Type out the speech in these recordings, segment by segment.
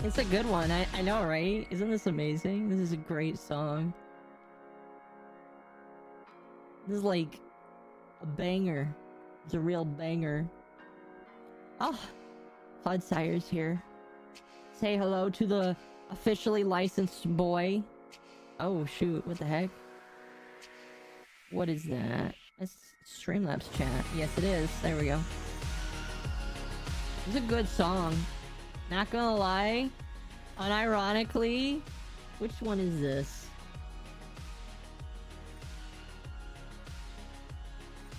It's a good one. I know, right? Isn't this amazing? This is a great song. This is like a banger. It's a real banger. Oh, Clodsire's here. Say hello to the officially licensed boy. Oh shoot, what the heck? What is that? That's Streamlabs chat. Yes it is. There we go. It's a good song. Not gonna lie. Unironically. Which one is this?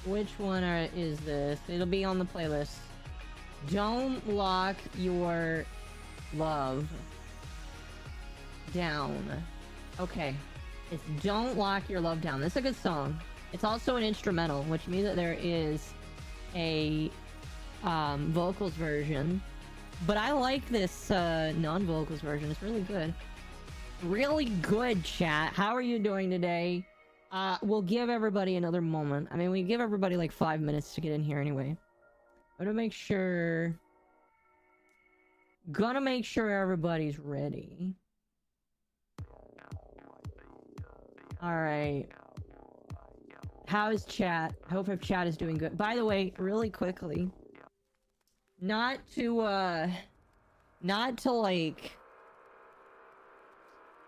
Which one is this? It'll be on the playlist. Don't lock your love down. Okay. It's Don't Lock Your Love Down. This is a good song. It's also an instrumental, which means that there is a vocals version. But I like this non-vocals version. It's really good. Really good, chat. How are you doing today? We'll give everybody another moment. I mean, we give everybody like 5 minutes to get in here anyway. I'm gonna make sure... Gonna make sure everybody's ready. Alright. How is chat? I hope if chat is doing good. By the way, really quickly... Not to like...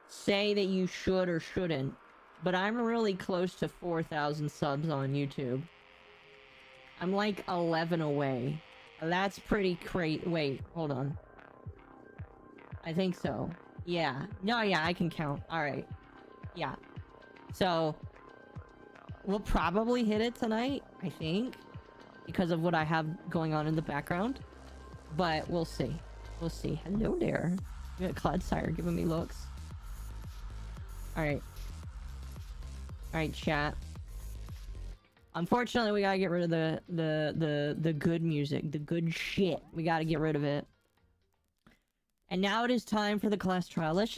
say that you should or shouldn't. But I'm really close to 4,000 subs on YouTube. I'm like 11 away. That's pretty great. Wait, hold on. I think so. Yeah. No, yeah, I can count. Alright. Yeah. So, we'll probably hit it tonight, I think. Because of what I have going on in the background. But we'll see. We'll see. Hello there. We got Clodsire giving me looks. Alright. Alright, chat. Unfortunately, we gotta get rid of the good music. The good shit. We gotta get rid of it. And now it is time for the class trial. Let's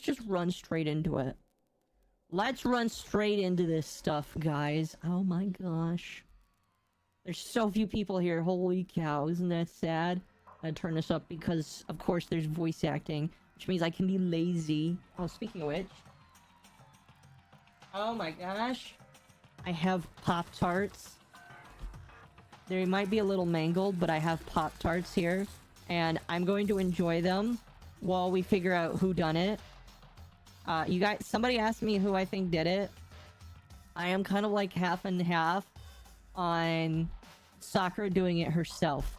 just run straight into it. Let's run straight into this stuff, guys. Oh my gosh. There's so few people here. Holy cow. Isn't that sad? I turn this up because, of course, there's voice acting. Which means I can be lazy. Oh, speaking of which. Oh my gosh. I have Pop-Tarts. They might be a little mangled, but I have Pop-Tarts here. And I'm going to enjoy them while we figure out who done it. You guys, somebody asked me who I think did it. I am kind of like half and half on Sakura doing it herself.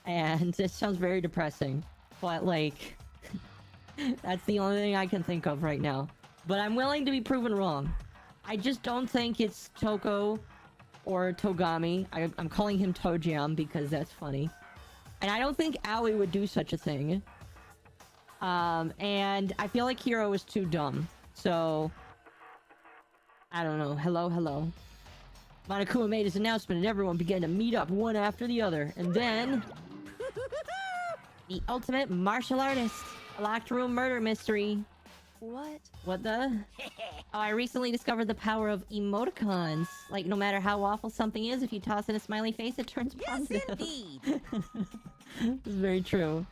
And this sounds very depressing. But like, that's the only thing I can think of right now. But I'm willing to be proven wrong. I just don't think it's Toko or Togami. I'm calling him Tojam because that's funny. And I don't think Aoi would do such a thing. And I feel like Hiro is too dumb. So, I don't know. Hello, hello. Monokuma made his announcement and everyone began to meet up one after the other. And then... the ultimate martial artist. A locked room murder mystery. What? What the? Oh, I recently discovered the power of emoticons. Like, no matter how awful something is, if you toss in a smiley face, it turns positive. Yes, indeed! It's very true.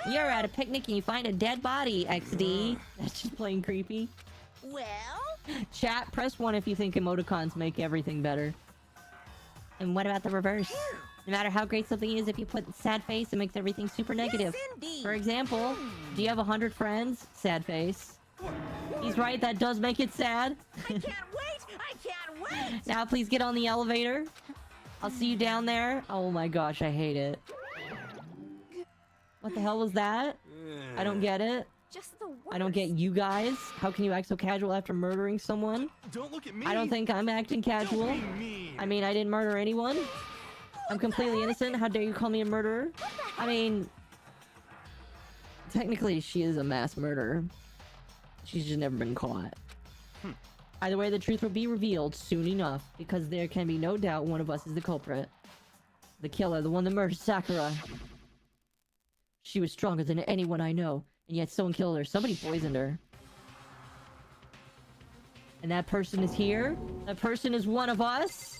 You're at a picnic and you find a dead body, XD. That's just plain creepy. Well? Chat, press 1 if you think emoticons make everything better. And what about the reverse? No matter how great something is, if you put sad face, it makes everything super negative. Yes, indeed. For example, do you have 100 friends? Sad face. He's right, that does make it sad. I can't wait! I can't wait! Now please get on the elevator. I'll see you down there. Oh my gosh, I hate it. What the hell was that? I don't get it. Just the worst. I don't get you guys. How can you act so casual after murdering someone? Don't look at me. I don't think I'm acting casual. Don't be mean. I mean, I didn't murder anyone. I'm completely innocent. How dare you call me a murderer? I mean... technically, she is a mass murderer. She's just never been caught. Either way, the truth will be revealed soon enough, because there can be no doubt one of us is the culprit. The killer, the one that murdered Sakura. She was stronger than anyone I know, and yet someone killed her. Somebody poisoned her. And that person is here? That person is one of us?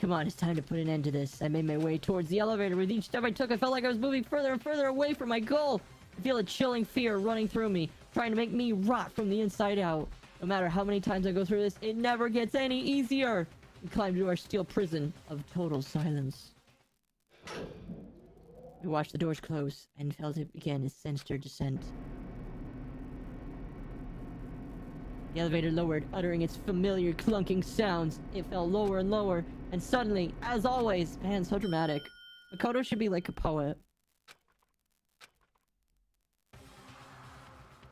Come on, it's time to put an end to this. I made my way towards the elevator. With each step I took, I felt like I was moving further and further away from my goal. I feel a chilling fear running through me, trying to make me rot from the inside out. No matter how many times I go through this, it never gets any easier. We climbed to our steel prison of total silence. We watched the doors close and felt it begin its sinister descent. The elevator lowered, uttering its familiar clunking sounds. It fell lower and lower, and suddenly, as always, man, so dramatic. Makoto should be like a poet.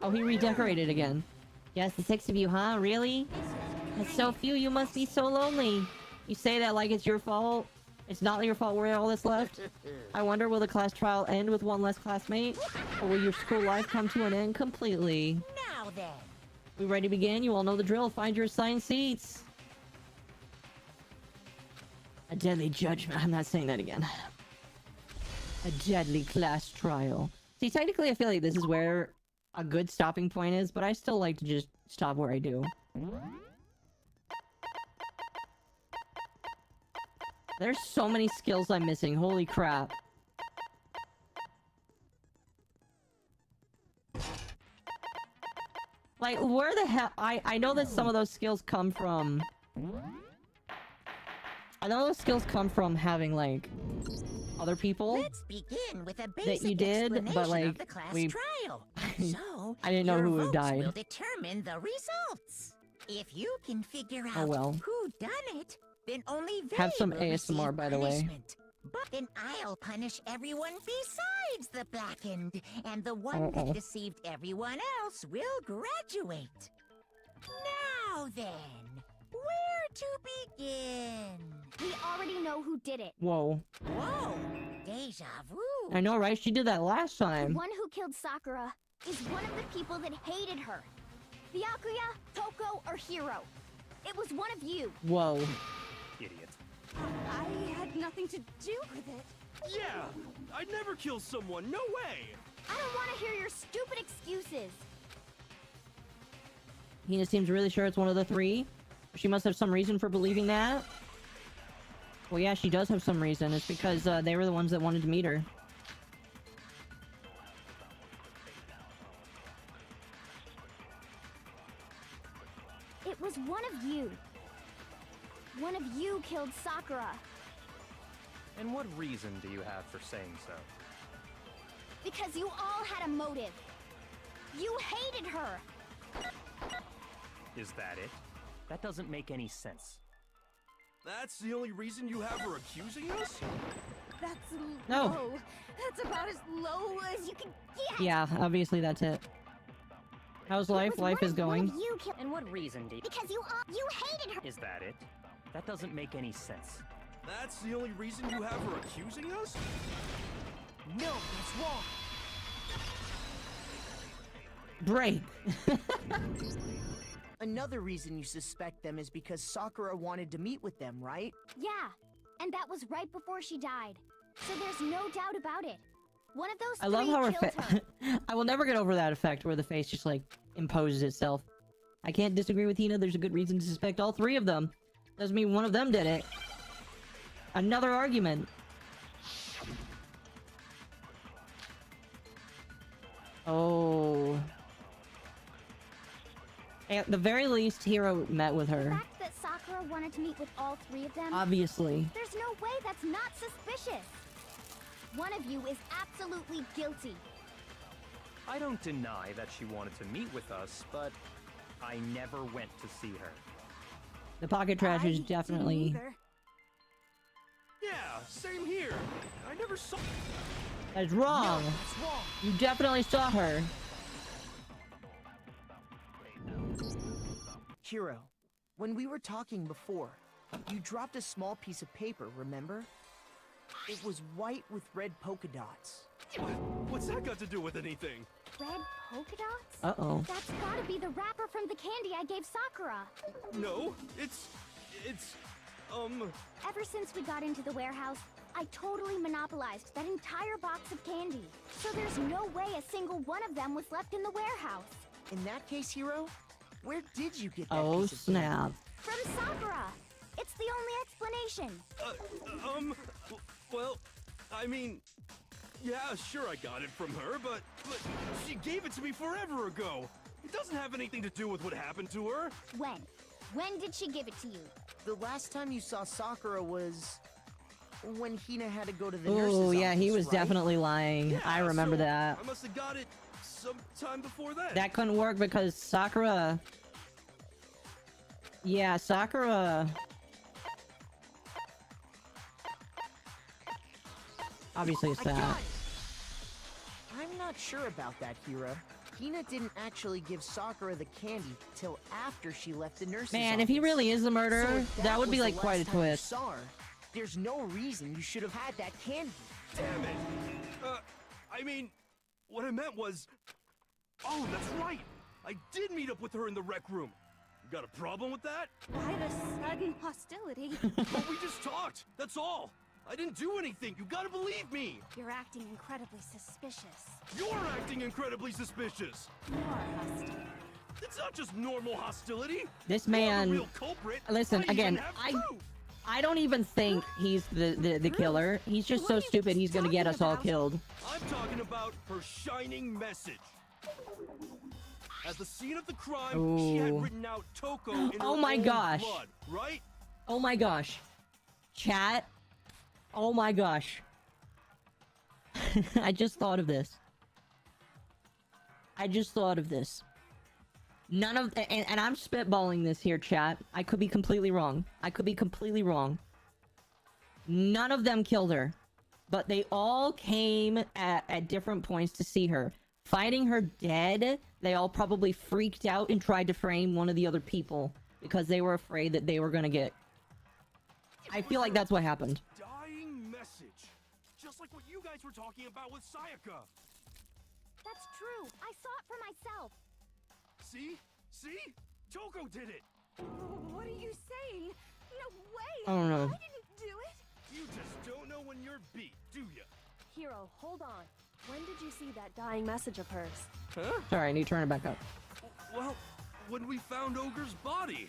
Oh, he redecorated again. Yes, the 6 of you, huh? Really? That's so few, you must be so lonely. You say that like it's your fault. It's not your fault we're all that's left. I wonder, will the class trial end with one less classmate? Or will your school life come to an end completely? Now then. We ready to begin? You all know the drill. Find your assigned seats. A deadly judgment. I'm not saying that again. A deadly class trial. See, technically I feel like this is where a good stopping point is, but I still like to just stop where I do. There's so many skills I'm missing. Holy crap. Like, where the hell... I know that some of those skills come from... I know those skills come from having, like, other people Let's begin with a basic that you did, but, like, of the class we... trial. So, I didn't know your who votes died. will determine the results. If you can figure out Oh, well. who done it, then only they Have some will ASMR, receive by the way. punishment. But then I'll punish everyone besides the blackened, and the one that deceived everyone else will graduate. Now then, where to begin? We already know who did it. Whoa. Whoa, deja vu. I know, right? She did that last The time. one who killed Sakura is one of the people that hated her. Byakuya, Toko, or Hiro. It was one of you. Whoa. Idiot. I had nothing to do with it. Yeah! I'd never kill someone, no way! I don't want to hear your stupid excuses. Hina seems really sure it's one of the 3. She must have some reason for believing that. Well, yeah, she does have some reason. It's because they were the ones that wanted to meet her. It was one of you. One of you killed Sakura. And what reason do you have for saying so? Because you all had a motive. You hated her. Is that it? That doesn't make any sense. That's the only reason you have her accusing us? That's No. low. That's about as low as you can get. Yeah, obviously that's it. How's life? Life is going. You killed And what reason do you... because you hated her. Is that it? That doesn't make any sense. That's the only reason you have her accusing us? No, that's wrong. Break. Another reason you suspect them is because Sakura wanted to meet with them, right? Yeah, and that was right before she died. So there's no doubt about it. One of those I love three how her killed her. I will never get over that effect where the face just like imposes itself. I can't disagree with Hina. There's a good reason to suspect all 3 of them. Doesn't mean one of them did it. Another argument. Oh. At the very least, Hiro met with The her. fact that Sakura wanted to meet with all 3 of them, Obviously. there's no way that's not suspicious. One of you is absolutely guilty. I don't deny that she wanted to meet with us, but I never went to see her. The pocket trash is I definitely... didn't either. Yeah, same here. I never saw. That's wrong. That's wrong. You definitely saw her. Hiro, when we were talking before, you dropped a small piece of paper, remember? It was white with red polka dots. What's that got to do with anything? Red polka dots? Uh-oh. That's gotta be the wrapper from the candy I gave Sakura. No, it's, Ever since we got into the warehouse, I totally monopolized that entire box of candy. So there's no way a single one of them was left in the warehouse. In that case, Hiro, where did you get that Oh, piece of snap. From Sakura! It's the only explanation. Well, I mean, yeah, sure I got it from her, but she gave it to me forever ago. It doesn't have anything to do with what happened to her. When? When did she give it to you? The last time you saw Sakura was when Hina had to go to the nurse's Oh, yeah, he office, was right? definitely lying. Yeah, I remember so that. I must have got it sometime before that. That couldn't work because Sakura... Yeah, Sakura... Obviously it's I got that. it! I'm not sure about that, Hira. Hina didn't actually give Sakura the candy till after she left the nurse's Man, office. if he really is the So murderer, if that would was be the like quite a last time you twist. saw her, there's no reason you should have had that candy. Damn it! I mean, what I meant was... Oh, that's right! I did meet up with her in the rec room. You got a problem with that? Why the sudden hostility? Well, we just talked, that's all! I didn't do anything, you gotta believe me! You're acting incredibly suspicious. You're acting incredibly suspicious! You are hostile. It's not just normal hostility! This You're man... the real culprit! Listen, I even again, have I proof. don't even think he's the killer. He's just so stupid he's gonna get us all killed. I'm talking about her shining message. At the scene of the crime, she had Ooh. written out Toko in her Oh my own gosh. blood, right? Oh my gosh. Chat. Oh my gosh. I just thought of this. None of... And I'm spitballing this here, chat. I could be completely wrong. None of them killed her. But they all came at different points to see her. Finding her dead, they all probably freaked out and tried to frame one of the other people. Because they were afraid that they were gonna get... I feel like that's what happened. Dying message. Just like what you guys were talking about with Sayaka. That's true. I saw it for myself. See? See? Toko did it! What are you saying? No way! I don't know. I didn't do it! You just don't know when you're beat, do ya? Hiro, hold on. When did you see that dying message of hers? Huh? Sorry, I need to turn it back up. Well, when we found Ogre's body.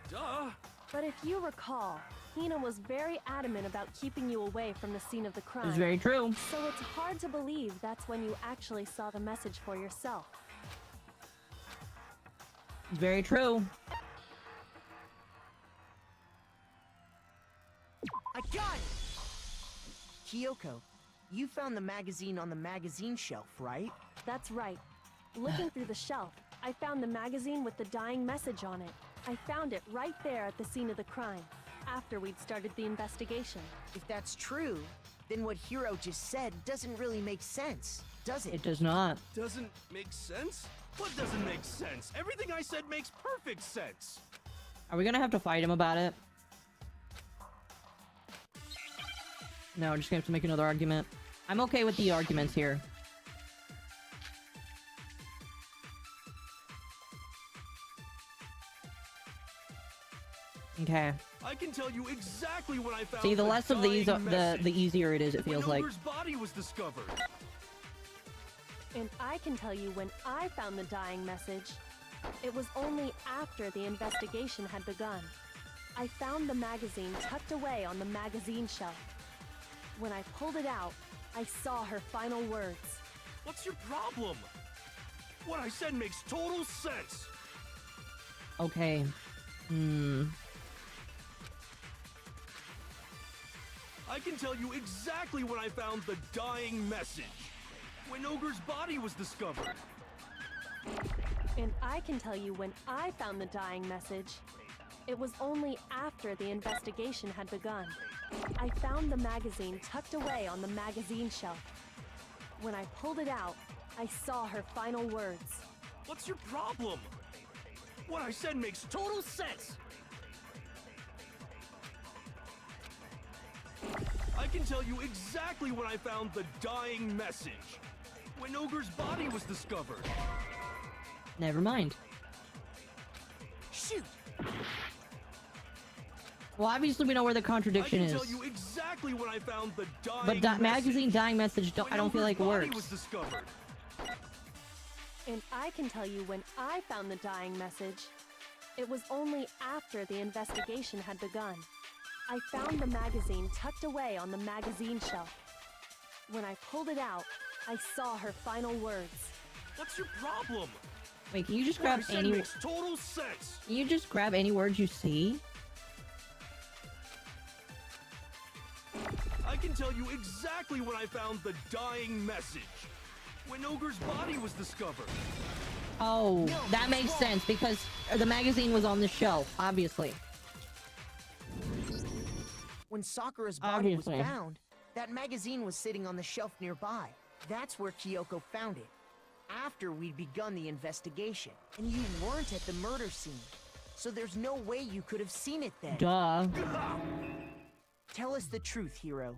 Duh. But if you recall, Hina was very adamant about keeping you away from the scene of the crime. It's very true. So it's hard to believe that's when you actually saw the message for yourself. It's very true. I got it! Kyoko, you found the magazine on the magazine shelf, right? That's right. Looking through the shelf, I found the magazine with the dying message on it. I found it right there at the scene of the crime, after we'd started the investigation. If that's true, then what Hiro just said doesn't really make sense, does it? It does not. Doesn't make sense? What doesn't make sense? Everything I said makes perfect sense. Are we gonna have to fight him about it? No, we're just gonna have to make another argument. I'm okay with the arguments here. Okay. I can tell you exactly when I found See, the less of these, dying message. the easier it is, it feels when like. Ogre's body was discovered. And I can tell you when I found the dying message. It was only after the investigation had begun. I found the magazine tucked away on the magazine shelf. When I pulled it out, I saw her final words. What's your problem? What I said makes total sense. Okay. I can tell you exactly when I found the dying message. When Ogre's body was discovered. And I can tell you when I found the dying message. It was only after the investigation had begun. I found the magazine tucked away on the magazine shelf. When I pulled it out, I saw her final words. What's your problem? What I said makes total sense. I can tell you exactly when I found the dying message. When Ogre's body was discovered. Never mind. Shoot! Well, obviously we know where the I contradiction can is. tell you exactly when I found the dying But message. magazine dying message, When I don't feel like Ogre's body works. was discovered. And I can tell you when I found the dying message. It was only after the investigation had begun. I found the magazine tucked away on the magazine shelf. When I pulled it out, I saw her final words. What's your problem? Wait, can you just What I grab said any? makes total sense. Can you just grab any words you see? I can tell you exactly when I found the dying message. When Ogre's body was discovered. Oh, that makes sense because the magazine was on the shelf, obviously. When Sakura's body Obviously. was found, that magazine was sitting on the shelf nearby. That's where Kyoko found it. After we'd begun the investigation, and you weren't at the murder scene. So there's no way you could have seen it then. Duh. Tell us the truth, Hiro.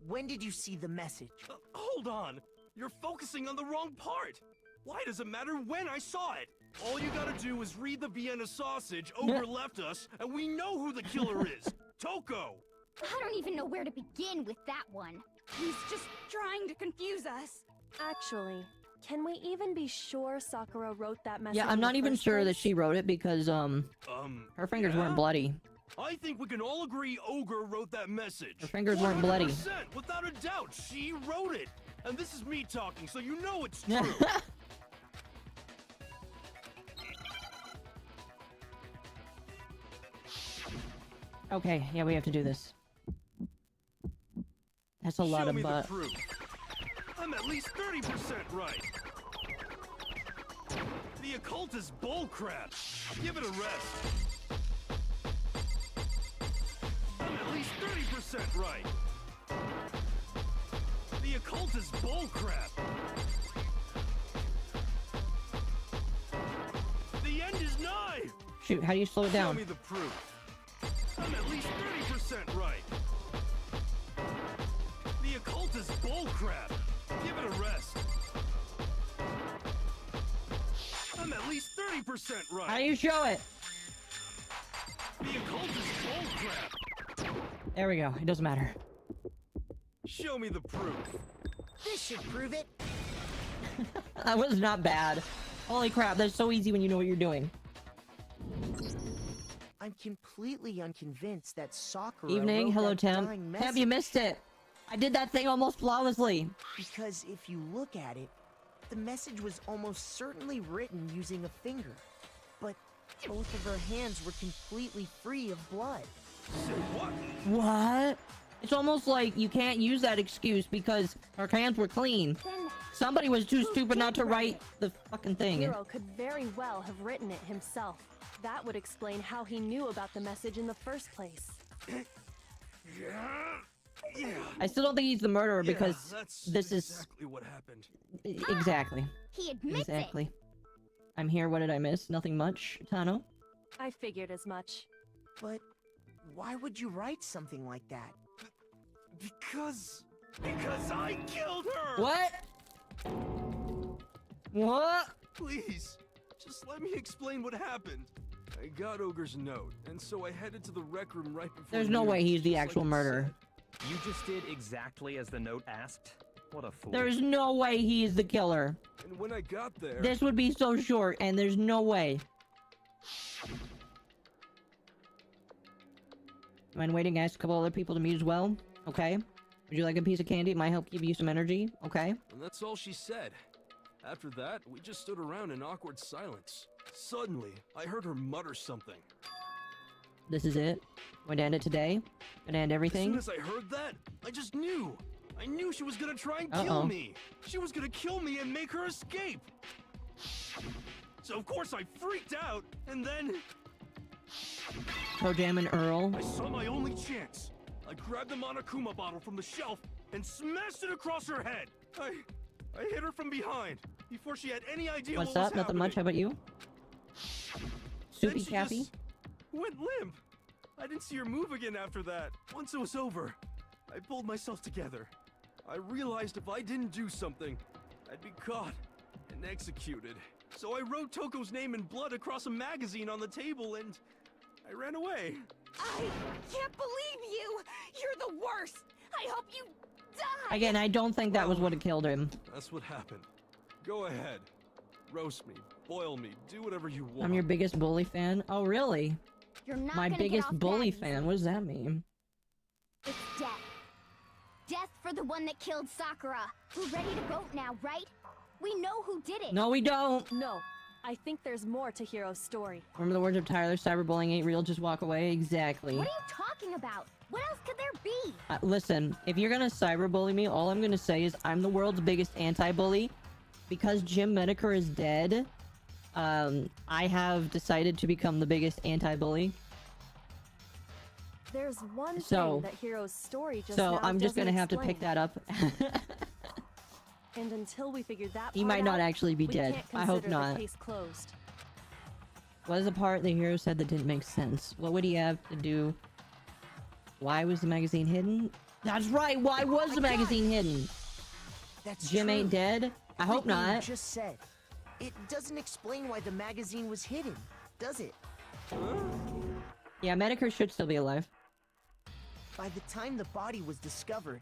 When did you see the message? Hold on. You're focusing on the wrong part. Why does it matter when I saw it? All you gotta do is read the Vienna sausage Ogre left us, and we know who the killer is. Toko! I don't even know where to begin with that one. He's just trying to confuse us. Actually, can we even be sure Sakura wrote that message? Yeah, I'm in not the even first sure that place? she wrote it because her fingers yeah? weren't bloody. I think we can all agree Ogre wrote that message. Her fingers weren't bloody. 100%, without a doubt, she wrote it. And this is me talking, so you know it's true. Okay, yeah, we have to do this. That's a lot Show of me the butt. proof. I'm at least 30% right. The occult is bullcrap. Give it a rest. I'm at least 30% right. The occult is bullcrap. The end is nigh. Shoot, how do you slow it Show down? me the proof. I'm at least 30% right. The occult is bullcrap. Give it a rest. I'm at least 30% right. How do you show it? The occult is bullcrap. There we go. It doesn't matter. Show me the proof. This should prove it. That was not bad. Holy crap, that's so easy when you know what you're doing. I'm completely unconvinced that Sakura Evening, wrote hello that Temp. dying Temp, you message. missed it. I did that thing almost flawlessly. Because if you look at it, the message was almost certainly written using a finger. But both of her hands were completely free of blood. Say what? What? It's almost like you can't use that excuse because her hands were clean. Then Somebody was too Who stupid not did to write write it? the fucking thing. Hiro could very well have written it himself. That would explain how he knew about the message in the first place. Yeah. I still don't think he's the murderer because that's this is exactly what happened. exactly. he admits Exactly. I'm here. What did I miss? Nothing much. Tano? I figured as much. But why would you write something like that? Because I killed her. What? What? Please, just let me explain what happened. I got Ogre's note, and so I headed to the rec room right before. There's no way noon, he's the just like actual it murderer. said. You just did exactly as the note asked? What a fool. There's no way he's the killer. And when I got there, This would be so short, and there's no way. I'm waiting to ask a couple other people to meet as well. Okay. Would you like a piece of candy? It might help give you some energy. Okay. and that's all she said. After that, we just stood around in awkward silence. Suddenly, I heard her mutter something. This is it. Going to end it today. Gonna end As everything. soon as I heard that, I just knew. I knew she was gonna try and Uh-oh. kill me. She was gonna kill me and make her escape. So of course I freaked out, and then Toe Jam and Earl. I saw my only chance. I grabbed the Monokuma bottle from the shelf and smashed it across her head. I hit her from behind before she had any idea What's what was up? Nothing much. How happening. about you? Then Soupy she Cappy? just went limp. I didn't see her move again after that. Once it was over, I pulled myself together. I realized if I didn't do something, I'd be caught and executed. So I wrote Toko's name in blood across a magazine on the table and I ran away. I can't believe you! You're the worst! I hope you die! Again, I don't think that was what killed him. That's what happened. Go ahead. Roast me, boil me, do whatever you want. I'm your biggest bully fan. Oh, really? You're not My gonna get biggest off bully that fan. easy. What does that mean? It's death. Death for the one that killed Sakura. We're ready to vote now, right? We know who did it. No, we don't. No, I think there's more to Hiro's story. Remember the words of Tyler, cyberbullying ain't real, just walk away? Exactly. What are you talking about? What else could there be? Listen, if you're gonna cyberbully me, all I'm gonna say is I'm the world's biggest anti-bully. Because Jim Menaker is dead, I have decided to become the biggest anti-bully. There's one So- thing that Hiro's story just now So I'm just gonna doesn't have to pick explain. that up. And until we figure that He part might not out, actually be we dead. can't I hope consider the not. case closed. What is the part the hero said that didn't make sense? What would he have to do? Why was the magazine hidden? That's right, why was the magazine hidden? That's Jim true. ain't dead? I hope Everything you not. just said. It doesn't explain why the magazine was hidden, does it? Yeah, Menaker should still be alive. By the time the body was discovered,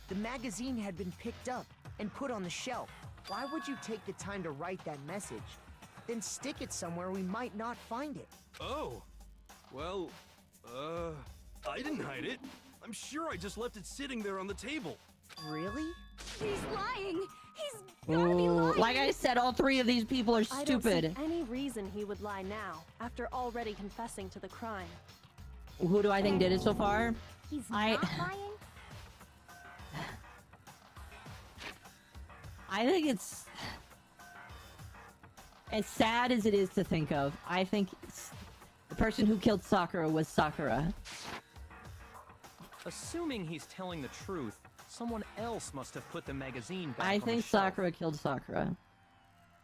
the magazine had been picked up and put on the shelf. Why would you take the time to write that message? Then stick it somewhere we might not find it. Oh. Well, I didn't hide it. I'm sure I just left it sitting there on the table. Really? He's lying. He's gotta be Ooh, lying. like I said, all three of these people are I don't see stupid. any reason he would lie now, after already confessing to the crime. Who do I think did it so far? He's I- not lying. I think it's... As sad as it is to think of, I think the person who killed Sakura was Sakura. Assuming he's telling the truth, someone else must have put the magazine back I on the think shelf. Sakura killed Sakura.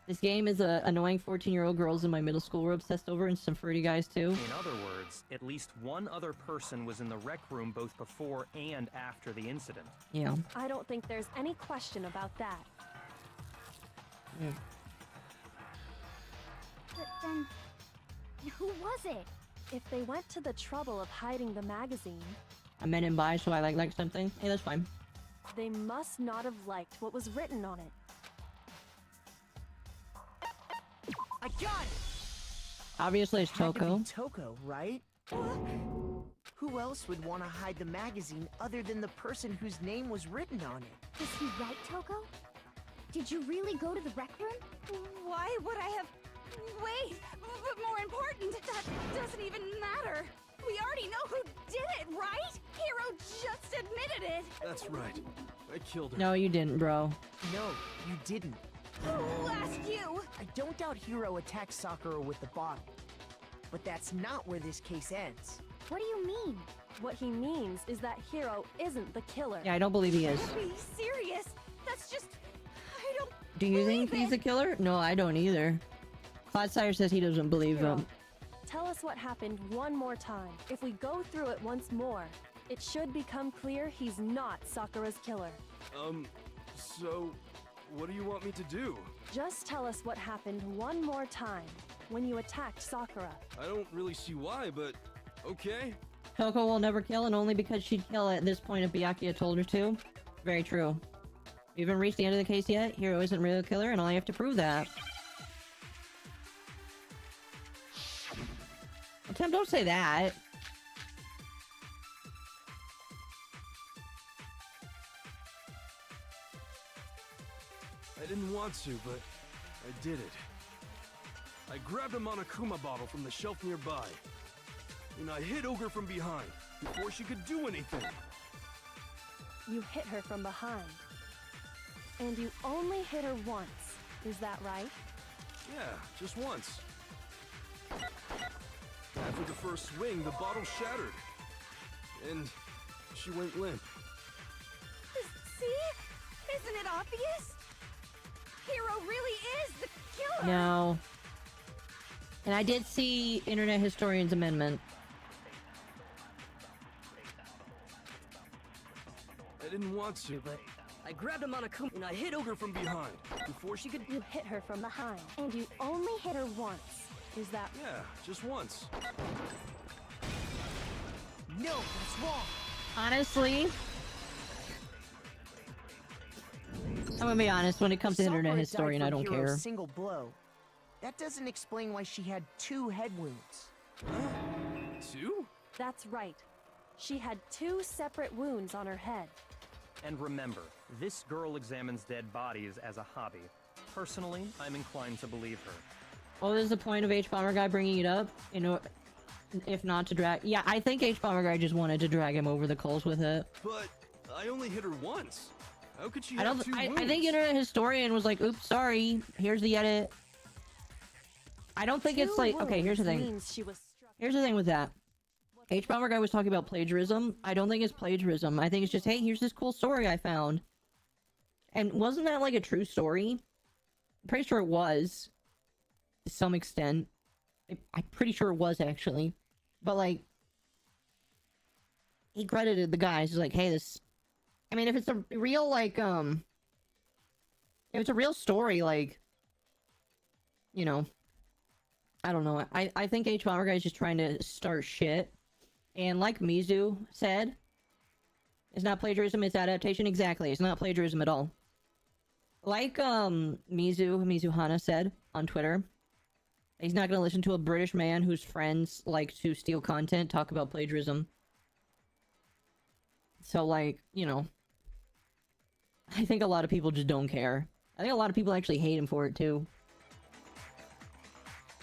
This game is a annoying 14-year-old girls in my middle school were obsessed over, and some fruity guys too. In other words, at least one other person was in the rec room both before and after the incident. Yeah. I don't think there's any question about that. But then, who was it? If they went to the trouble of hiding the magazine, I meant in by, so I like something. Hey, that's fine. they must not have liked what was written on it. I got it! Obviously, it's Had to be Toko. Toko, right? Who else would want to hide the magazine other than the person whose name was written on it? Is he right, Toko? Did you really go to the rec room? Why would I have... Wait, but more important, that doesn't even matter. We already know who did it, right? Hero just admitted it. That's right. I killed her. No, you didn't, bro. No, you didn't. Who asked you? I don't doubt Hiro attacked Sakura with the bottle. But that's not where this case ends. What do you mean? What he means is that Hiro isn't the killer. Yeah, I don't believe he is. Be serious. That's just... I don't Do you think believe he's a it. killer? No, I don't either. Cloud Sire says he doesn't believe Hiro, him. tell us what happened one more time. If we go through it once more, it should become clear he's not Sakura's killer. So, what do you want me to do? Just tell us what happened one more time when you attacked Sakura. I don't really see why, but okay. Toko will never kill, and only because she'd kill at this point if Byakuya told her to. Very true. We haven't reached the end of the case yet. Hiro isn't really a killer, and I have to prove that. Well, Tim, don't say that. I didn't want to, but I did it. I grabbed a Monokuma bottle from the shelf nearby, and I hit Ogre from behind before she could do anything. You hit her from behind. And you only hit her once. Is that right? Yeah, just once. After the first swing, the bottle shattered, and she went limp. See? Isn't it obvious? Hero really is the killer. No. And I did see Internet Historian's amendment. I didn't want to, but I grabbed a Monokuma and I hit Ogre from behind before she could... You hit her from behind. And you only hit her once. Is that... Yeah, just once. No, that's wrong. Honestly, I'm gonna be honest, when it comes to Sakura Internet died Historian, from I don't Hiro's care. single blow. That doesn't explain why she had 2 head wounds. Two? That's right. She had 2 separate wounds on her head. And remember, this girl examines dead bodies as a hobby. Personally, I'm inclined to believe her. What is the point of H-Bomber Guy bringing it up? You know, if not to drag... Yeah, I think H-Bomber Guy just wanted to drag him over the coals with it. But I only hit her once. How could she I have two wounds? I think Internet Historian was like, oops, sorry, here's the edit. I don't think it's like... Okay, here's the thing. Here's the thing with that. H-Bomber Guy was talking about plagiarism. I don't think it's plagiarism. I think it's just, hey, here's this cool story I found. And wasn't that like a true story? I'm pretty sure it was. To some extent. I'm pretty sure it was, actually. But, like... He credited the guys. He's like, hey, this... I mean, if it's a real, like, If it's a real story, like... You know... I don't know. I think H-Bomber Guy is just trying to start shit. And like Mizu said... It's not plagiarism, it's adaptation. Exactly, it's not plagiarism at all. Like, Mizu Hana said on Twitter... He's not gonna listen to a British man whose friends like to steal content talk about plagiarism. So, like, you know... I think a lot of people just don't care. I think a lot of people actually hate him for it, too.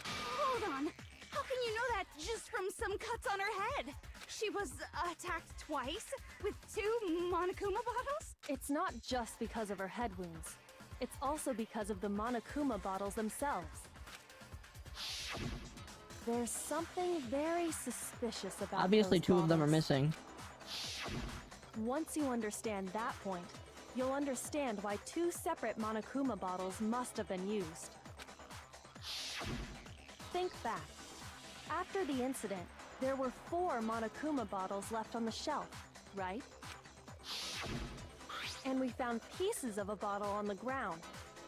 Hold on. How can you know that just from some cuts on her head? She was attacked twice with 2 Monokuma bottles? It's not just because of her head wounds. It's also because of the Monokuma bottles themselves. There's something very suspicious about Obviously, those 2 of them are bottles. missing. Once you understand that point, you'll understand why 2 separate Monokuma bottles must have been used. Think back. After the incident, there were 4 Monokuma bottles left on the shelf, right? And we found pieces of a bottle on the ground,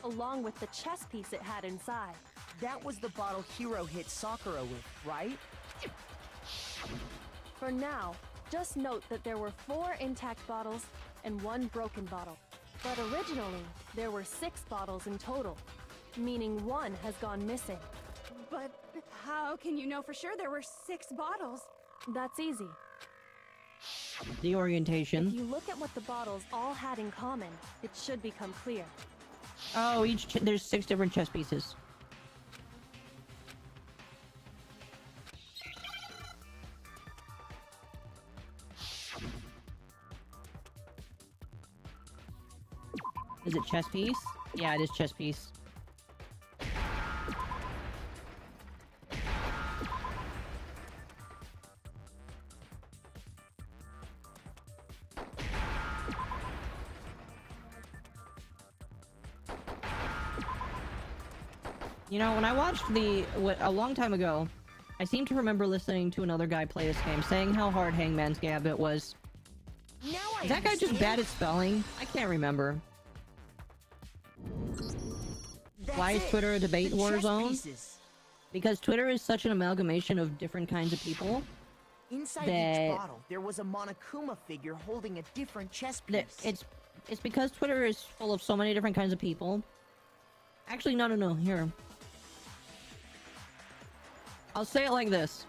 along with the chess piece it had inside. That was the bottle Hiro hit Sakura with, right? For now, just note that there were 4 intact bottles and 1 broken bottle. But originally, there were 6 bottles in total, meaning 1 has gone missing. But how can you know for sure there were 6 bottles? That's easy. The orientation. If you look at what the bottles all had in common, it should become clear. Oh, there's 6 different chess pieces. Is it chess piece? Yeah, it is chess piece. You know, when I watched a long time ago, I seem to remember listening to another guy play this game, saying how hard Hangman's Gambit was. Is that guy just bad at spelling? I can't remember. Why is Twitter a debate war zone? Because Twitter is such an amalgamation of different kinds of people. Inside each bottle, there was a Monokuma figure holding a different chess piece. It's because Twitter is full of so many different kinds of people. Actually, no, here. I'll say it like this.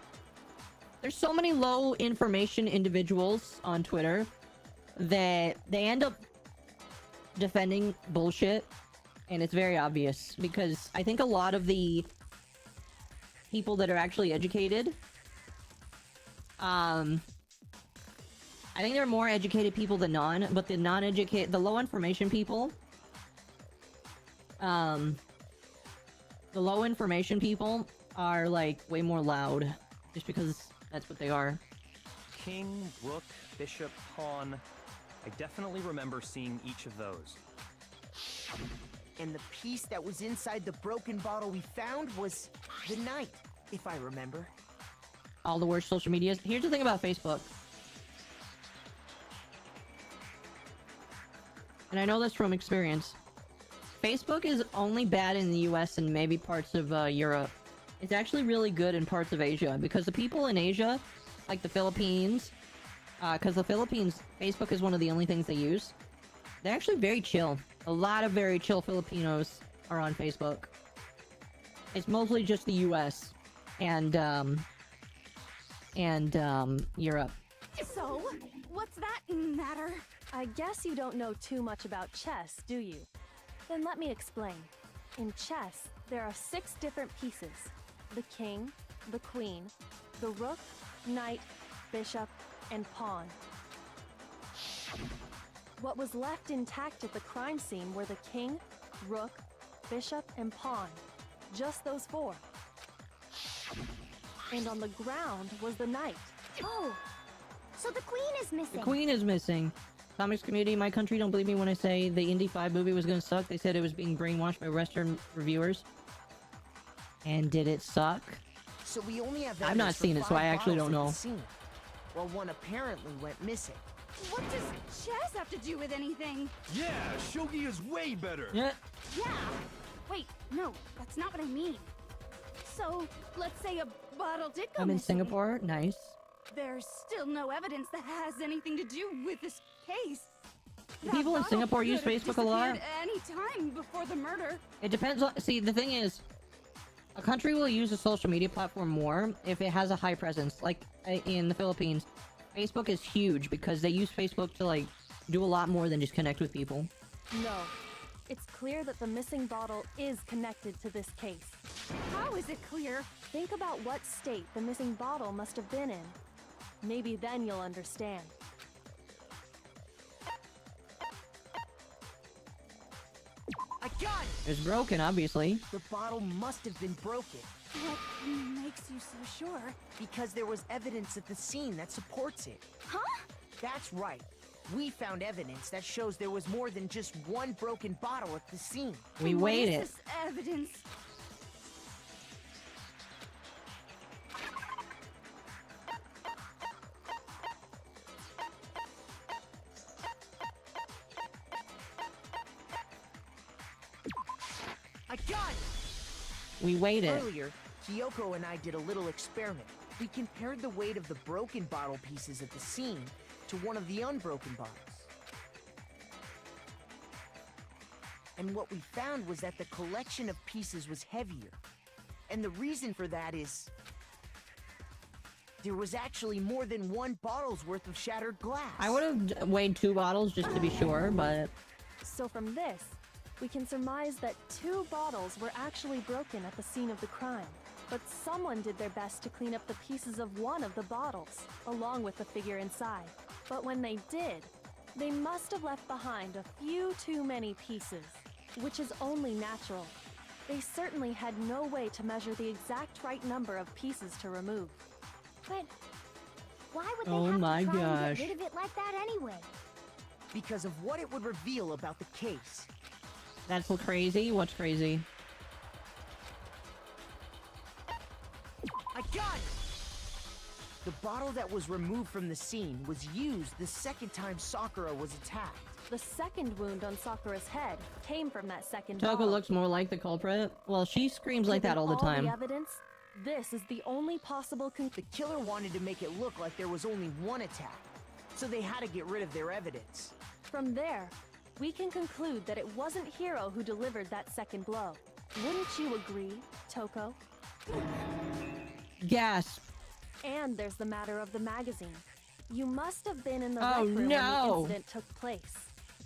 There's so many low information individuals on Twitter that they end up defending bullshit, and it's very obvious because I think a lot of the people that are actually educated, I think there are more educated people than but the the low information people, the low information people are like way more loud just because that's what they are. King, rook, bishop, pawn. I definitely remember seeing each of those. And the piece that was inside the broken bottle we found was the knight, if I remember. All the worst social medias. Here's the thing about Facebook. And I know this from experience. Facebook is only bad in the US and maybe parts of Europe. It's actually really good in parts of Asia because the people in Asia, like the Philippines, because the Philippines, Facebook is one of the only things they use. They're actually very chill. A lot of very chill Filipinos are on Facebook. It's mostly just the US and Europe. So, what's that matter? I guess you don't know too much about chess, do you? Then let me explain. In chess, there are 6 different pieces. The king, the queen, the rook, knight, bishop, and pawn. What was left intact at the crime scene were the king, rook, bishop, and pawn. Just those 4. And on the ground was the knight. Oh, so the queen is missing. The queen is missing. Comics community in my country don't believe me when I say the Indy 5 movie was gonna suck. They said it was being brainwashed by Western reviewers. And did it suck? So we only have I've not evidence for seen it, so I 5 actually don't bottles at know. the scene. Well, one apparently went missing. What does chess have to do with anything? Yeah, shogi is way better. Yeah. Yeah. Wait, no, that's not what I mean. So, let's say a bottle did go I'm in missing. Singapore. Nice. There's still no evidence that has anything to do with this case. That People in bottle Singapore use could have Facebook a lot. disappeared any time before the murder. It depends on. See, the thing is, a country will use a social media platform more if it has a high presence. Like in the Philippines, Facebook is huge because they use Facebook to like do a lot more than just connect with people. No. It's clear that the missing bottle is connected to this case. How is it clear? Think about what state the missing bottle must have been in. Maybe then you'll understand. I got it! It's broken, obviously. The bottle must have been broken. What makes you so sure? Because there was evidence at the scene that supports it. Huh? That's right. We found evidence that shows there was more than just one broken bottle at the scene. We What weighed is it. this evidence? I got it! We weighed it. Earlier, Kyoko and I did a little experiment. We compared the weight of the broken bottle pieces at the scene to one of the unbroken bottles. And what we found was that the collection of pieces was heavier. And the reason for that is there was actually more than one bottle's worth of shattered glass. I would have weighed 2 bottles just to be sure, but So from this, we can surmise that 2 bottles were actually broken at the scene of the crime. But someone did their best to clean up the pieces of one of the bottles, along with the figure inside. But when they did, they must have left behind a few too many pieces, which is only natural. They certainly had no way to measure the exact right number of pieces to remove. But why would they Oh have my to try and gosh. get rid of it like that anyway? Because of what it would reveal about the case. that's crazy. What's crazy? I got it! The bottle that was removed from the scene was used the second time Sakura was attacked. The second wound on Sakura's head came from that second Toko bottle. looks more like the culprit. Well, she screams like that Given all the time. the evidence, this is the only possible The killer wanted to make it look like there was only one attack, so they had to get rid of their evidence. From there, we can conclude that it wasn't Hiro who delivered that second blow. Wouldn't you agree, Toko? Gasp. And there's the matter of the magazine. You must have been in the Oh, rec room when no. the incident took place.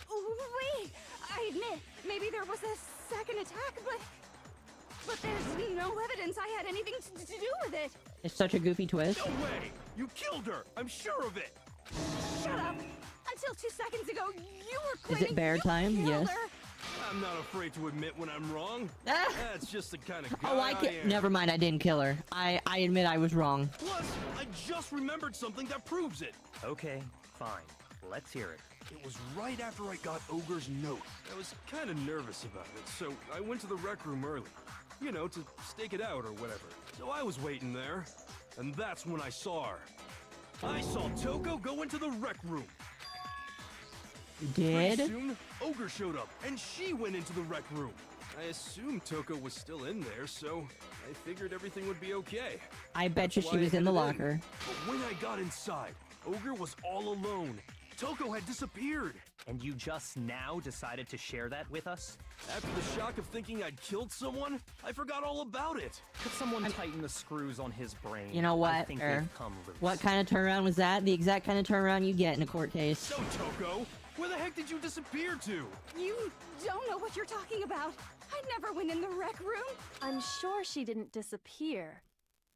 Wait, I admit, maybe there was a second attack, but there's no evidence I had anything to do with it. It's such a goofy twist. No way! You killed her! I'm sure of it! Shut up! Until 2 seconds ago, you were Is claiming it bear you time? killed Yes. her. I'm not afraid to admit when I'm wrong. Ah! That's just the kind of guy Oh, I I can't. am. Never mind. I didn't kill her. I admit I was wrong. Plus, I just remembered something that proves it. Okay, fine. Let's hear it. It was right after I got Ogre's note. I was kind of nervous about it, so I went to the rec room early. You know, to stake it out or whatever. So I was waiting there, and that's when I saw her. I saw Toko go into the rec room. You Pretty did? soon, Ogre showed up, and she went into the rec room. I assumed Toko was still in there, so I figured everything would be okay. I bet you That's she why I was in the headed locker. But when I got inside, Ogre was all alone. Toko had disappeared. And you just now decided to share that with us? After the shock of thinking I'd killed someone, I forgot all about it. Could someone tighten the screws on his brain? You know what? I think they've come loose. What kind of turnaround was that? The exact kind of turnaround you get in a court case. So, Toko, where the heck did you disappear to? You don't know what you're talking about. I never went in the rec room. I'm sure she didn't disappear,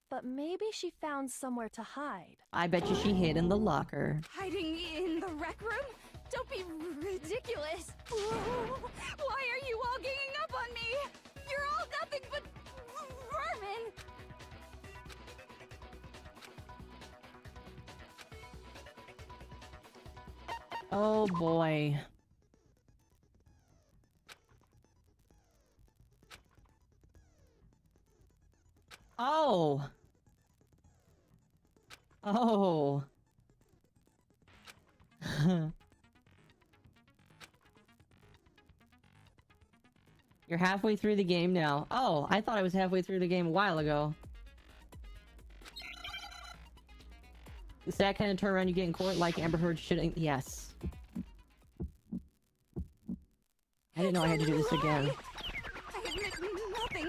but maybe she found somewhere to hide. I bet you she hid in the locker. Hiding in the rec room? Don't be ridiculous. Why are you all ganging up on me? You're all nothing but vermin. Oh boy. Oh. Oh. You're halfway through the game now. Oh, I thought I was halfway through the game a while ago. Is that kind of turnaround you get in court like Amber Heard shouldn't? Yes. I didn't know I had to do this again. I admit nothing.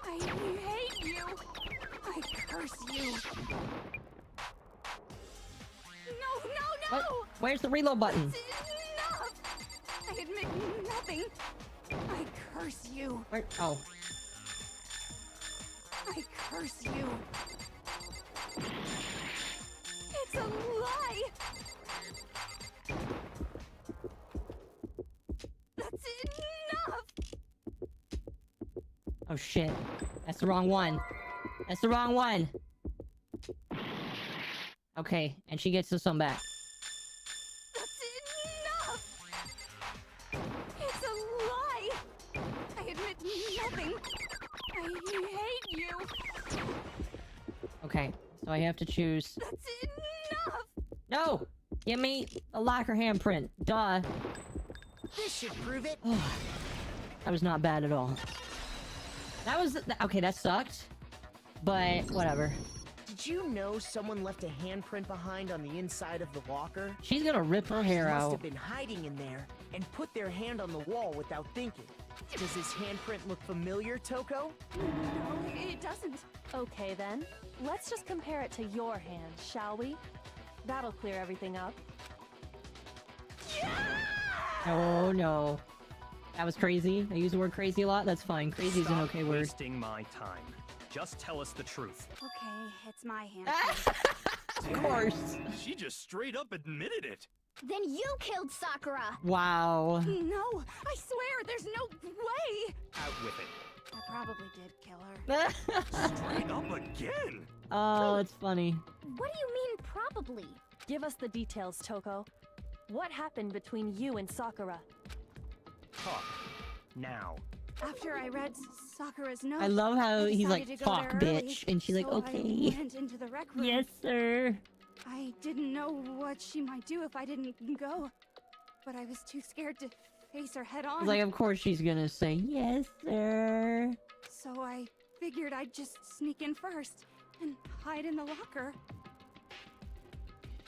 I hate you. I curse you. No! What? Where's the reload button? Enough! I admit nothing. I curse you. Where? Oh. I curse you. It's a lie! That's enough! Oh shit. That's the wrong one. That's the wrong one. Okay, and she gets this one back. That's enough! It's a lie! I admit nothing. I hate you. Okay, so I have to choose. That's enough! No! Give me a locker handprint. Duh. This should prove it. That was not bad at all. That was... Okay, that sucked. But, whatever. Did you know someone left a handprint behind on the inside of the locker? She's gonna rip her hair Must out. have been hiding in there and put their hand on the wall without thinking. Does this handprint look familiar, Toko? No, it doesn't. Okay then, let's just compare it to your hand, shall we? That'll clear everything up. Oh no. That was crazy. I use the word crazy a lot. That's fine. Crazy is an Stop okay word. wasting my time. Just tell us the truth. Okay, it's my hand. Of course. She just straight up admitted it. Then you killed Sakura! Wow. No, I swear, there's no way! Out with it. I probably did kill her. Straight up again. Oh, it's funny. What do you mean, probably? Give us the details, Toko. What happened between you and Sakura? Talk. Now. After I read Sakura's note, I love how he's decided like, to go talk, there early, bitch. And she's like, so okay. I went into the rec room. Yes, sir. I didn't know what she might do if I didn't go, but I was too scared to face her head on. It's like, of course she's gonna say, yes, sir. So I figured I'd just sneak in first and hide in the locker.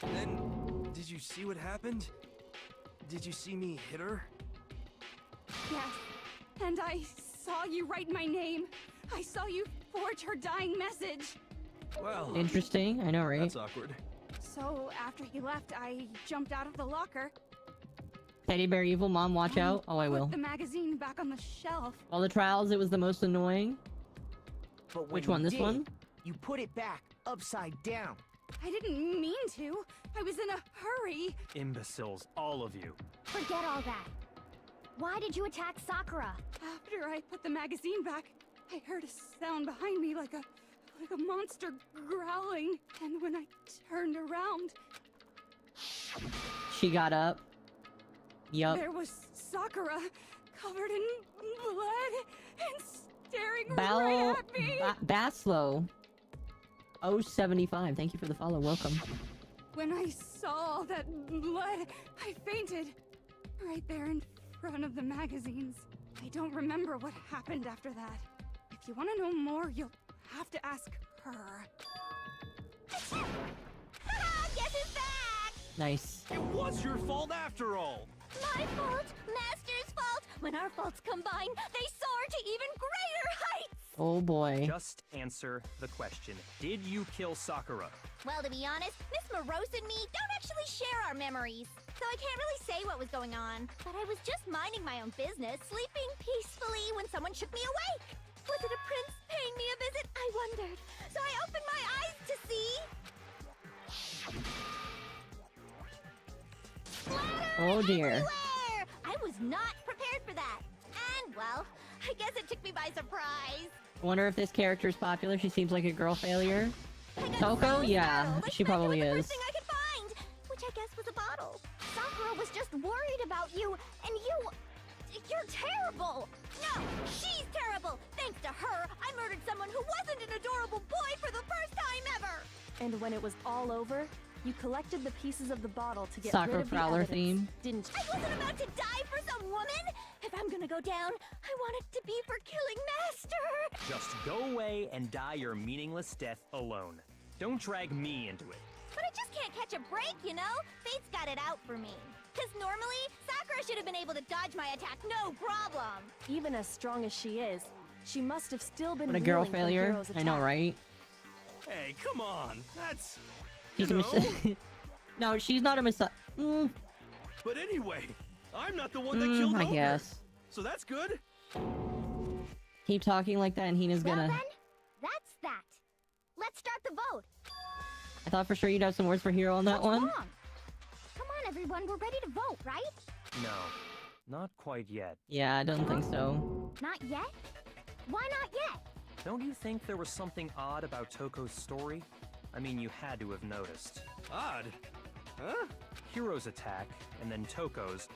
Then, did you see what happened? Did you see me hit her? Yes, and I saw you write my name. I saw you forge her dying message. Well, Interesting. I know, right? that's awkward. So after he left, I jumped out of the locker. Teddy bear evil mom, watch and out. Oh, I put will. the magazine back on the shelf. All the trials, it was the most annoying. But Which when one? you This did, one? You put it back upside down. I didn't mean to. I was in a hurry. Imbeciles, all of you. Forget all that. Why did you attack Sakura? After I put the magazine back, I heard a sound behind me like a monster growling. And when I turned around, She got up. Yup. there was Sakura covered in blood and staring right at me. Baslow. 075. Thank you for the follow. Welcome. When I saw all that blood, I fainted. Right there in front of the magazines. I don't remember what happened after that. If you want to know more, you'll have to ask her. Guess who's back? Nice. It was your fault after all. My fault, Master's fault. When our faults combine, they soar to even greater heights. Oh boy. Just answer the question. Did you kill Sakura? Well, to be honest, Miss Morose and me don't actually share our memories, so I can't really say what was going on. But I was just minding my own business, sleeping peacefully when someone shook me awake. Was it a prince paying me a visit? I wondered. So I opened my eyes to see... Oh dear. Everywhere! I was not prepared for that. And, well, I guess it took me by surprise. I wonder if this character is popular. She seems like a girl failure. I got Toko? so Yeah, startled, I she smacked her probably with the is. first thing I could find, which I guess was a bottle. Sakura was just worried about you, and you're terrible. No, she's terrible. Thanks to her, I murdered someone who wasn't an adorable boy for the first time ever. And when it was all over, you collected the pieces of the bottle to get Sakura rid of the Prowler evidence, theme. didn't you? I wasn't about to die for some woman. If I'm gonna go down, I want it to be for killing Master. Just go away and die your meaningless death alone. Don't drag me into it. But I just can't catch a break, you know? Fate's got it out for me. Because normally, Sakura should have been able to dodge my attack, no problem. Even as strong as she is, she must have still been What a girl reeling from failure. Hiro's I know, attack. right? Hey, come on. That's... She's you a know. No, she's not a But anyway, I'm not the one that killed I Ogre. guess. So that's good. Keep talking like that and Hina's Well gonna... then, that's that. Let's start the vote. I thought for sure you'd have some words for Hiro on that What's one. wrong? Come on, everyone, we're ready to vote, right? No, not quite yet. Yeah, I don't think so. Not yet? Why not yet? Don't you think there was something odd about Toko's story? I mean, you had to have noticed. Odd. Huh? Hiro's attack, and then Toko's,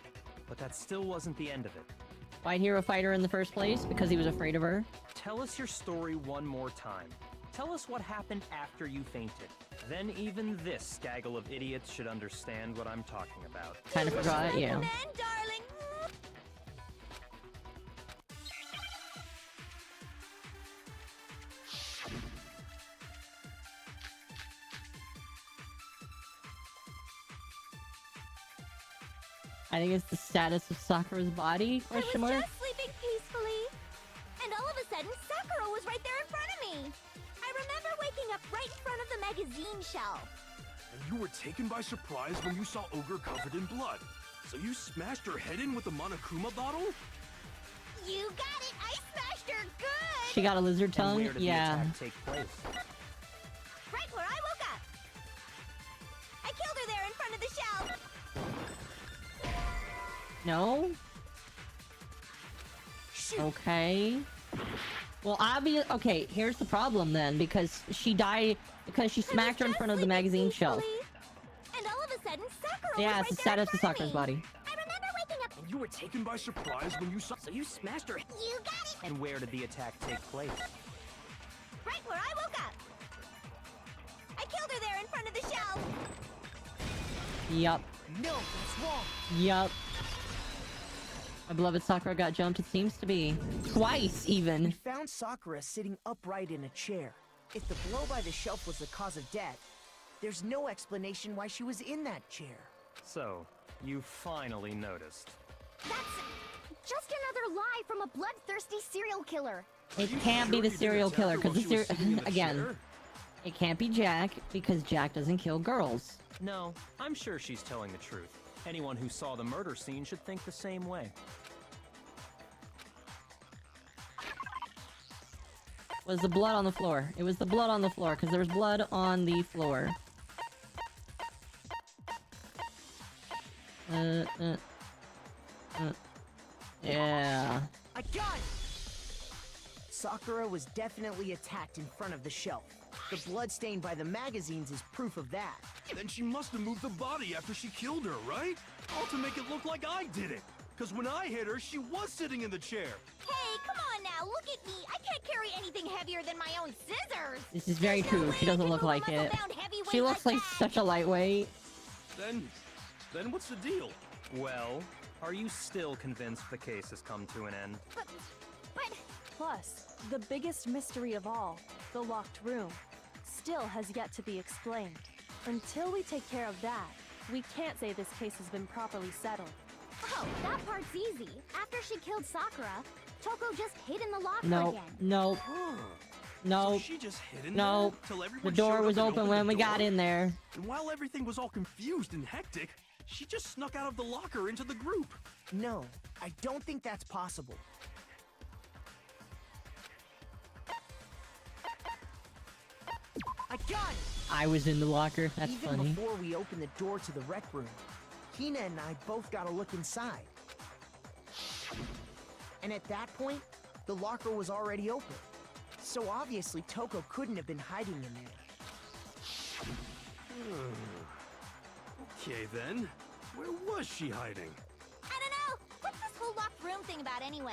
but that still wasn't the end of it. Why'd Hiro fight her in the first place? Because he was afraid of her? Tell us your story one more time. Tell us what happened after you fainted. Then even this gaggle of idiots should understand what I'm talking about. Kind of forgot, yeah. Then, darling. I think it's the status of Sakura's body, I was question mark? just sleeping peacefully, and all of a sudden, Sakura was right there in front of me. I remember waking up right in front of the magazine shelf. And you were taken by surprise when you saw Ogre covered in blood. So you smashed her head in with the Monokuma bottle? You got it! I smashed her good! She got a lizard And tongue? where did Yeah. the attack take place? Right where I woke up! I killed her there in front of the shelf! No? Shoot! Okay. Well, obvious. Okay, here's the problem then, because she died because she smacked her in front of the magazine shelf. And all of a sudden, Sakura Yeah, was it's the right there in status of front Sakura's me. body. I remember waking up. And you were taken by surprise when you saw... So you smashed her. You got it! And where did the attack take place? Right where I woke up. I killed her there in front of the shelf. Yup. No, that's wrong. Yup. My beloved Sakura got jumped, it seems to be. Twice, We even. found Sakura sitting upright in a chair. If the blow by the shelf was the cause of death, there's no explanation why she was in that chair. So, you finally noticed. That's just another lie from a bloodthirsty serial killer. It Are you can't be sure the you didn't serial attack killer, her because while the she was sitting in the again, chair? it can't be Jack, because Jack doesn't kill girls. No, I'm sure she's telling the truth. Anyone who saw the murder scene should think the same way. Was the blood on the floor? It was the blood on the floor, because there was blood on the floor. Yeah. I got it! Sakura was definitely attacked in front of the shelf. The blood stain by the magazines is proof of that. Then she must have moved the body after she killed her, right? All to make it look like I did it. Because when I hit her, she was sitting in the chair. Hey, come on now, look at me. I can't carry anything heavier than my own scissors. This is very There's no true. way She I doesn't can look move a like it. muscle-bound heavyweight She looks like that. such a lightweight. Then what's the deal? Well, are you still convinced the case has come to an end? But Plus, the biggest mystery of all, the locked room, still has yet to be explained. Until we take care of that, we can't say this case has been properly settled. Oh, that part's easy. After she killed Sakura, Toko just hid in the locker No, again. no, Huh. no, So she just hid in no. there till everyone The door showed up was and open opened when the we got door? in there. And while everything was all confused and hectic, she just snuck out of the locker into the group. No, I don't think that's possible. I got it! I was in the locker. That's Even funny. before we opened the door to the rec room, Hina and I both got a look inside. And at that point, the locker was already open. So obviously Toko couldn't have been hiding in there. Okay then, where was she hiding? I don't know. What's this whole locked room thing about anyway?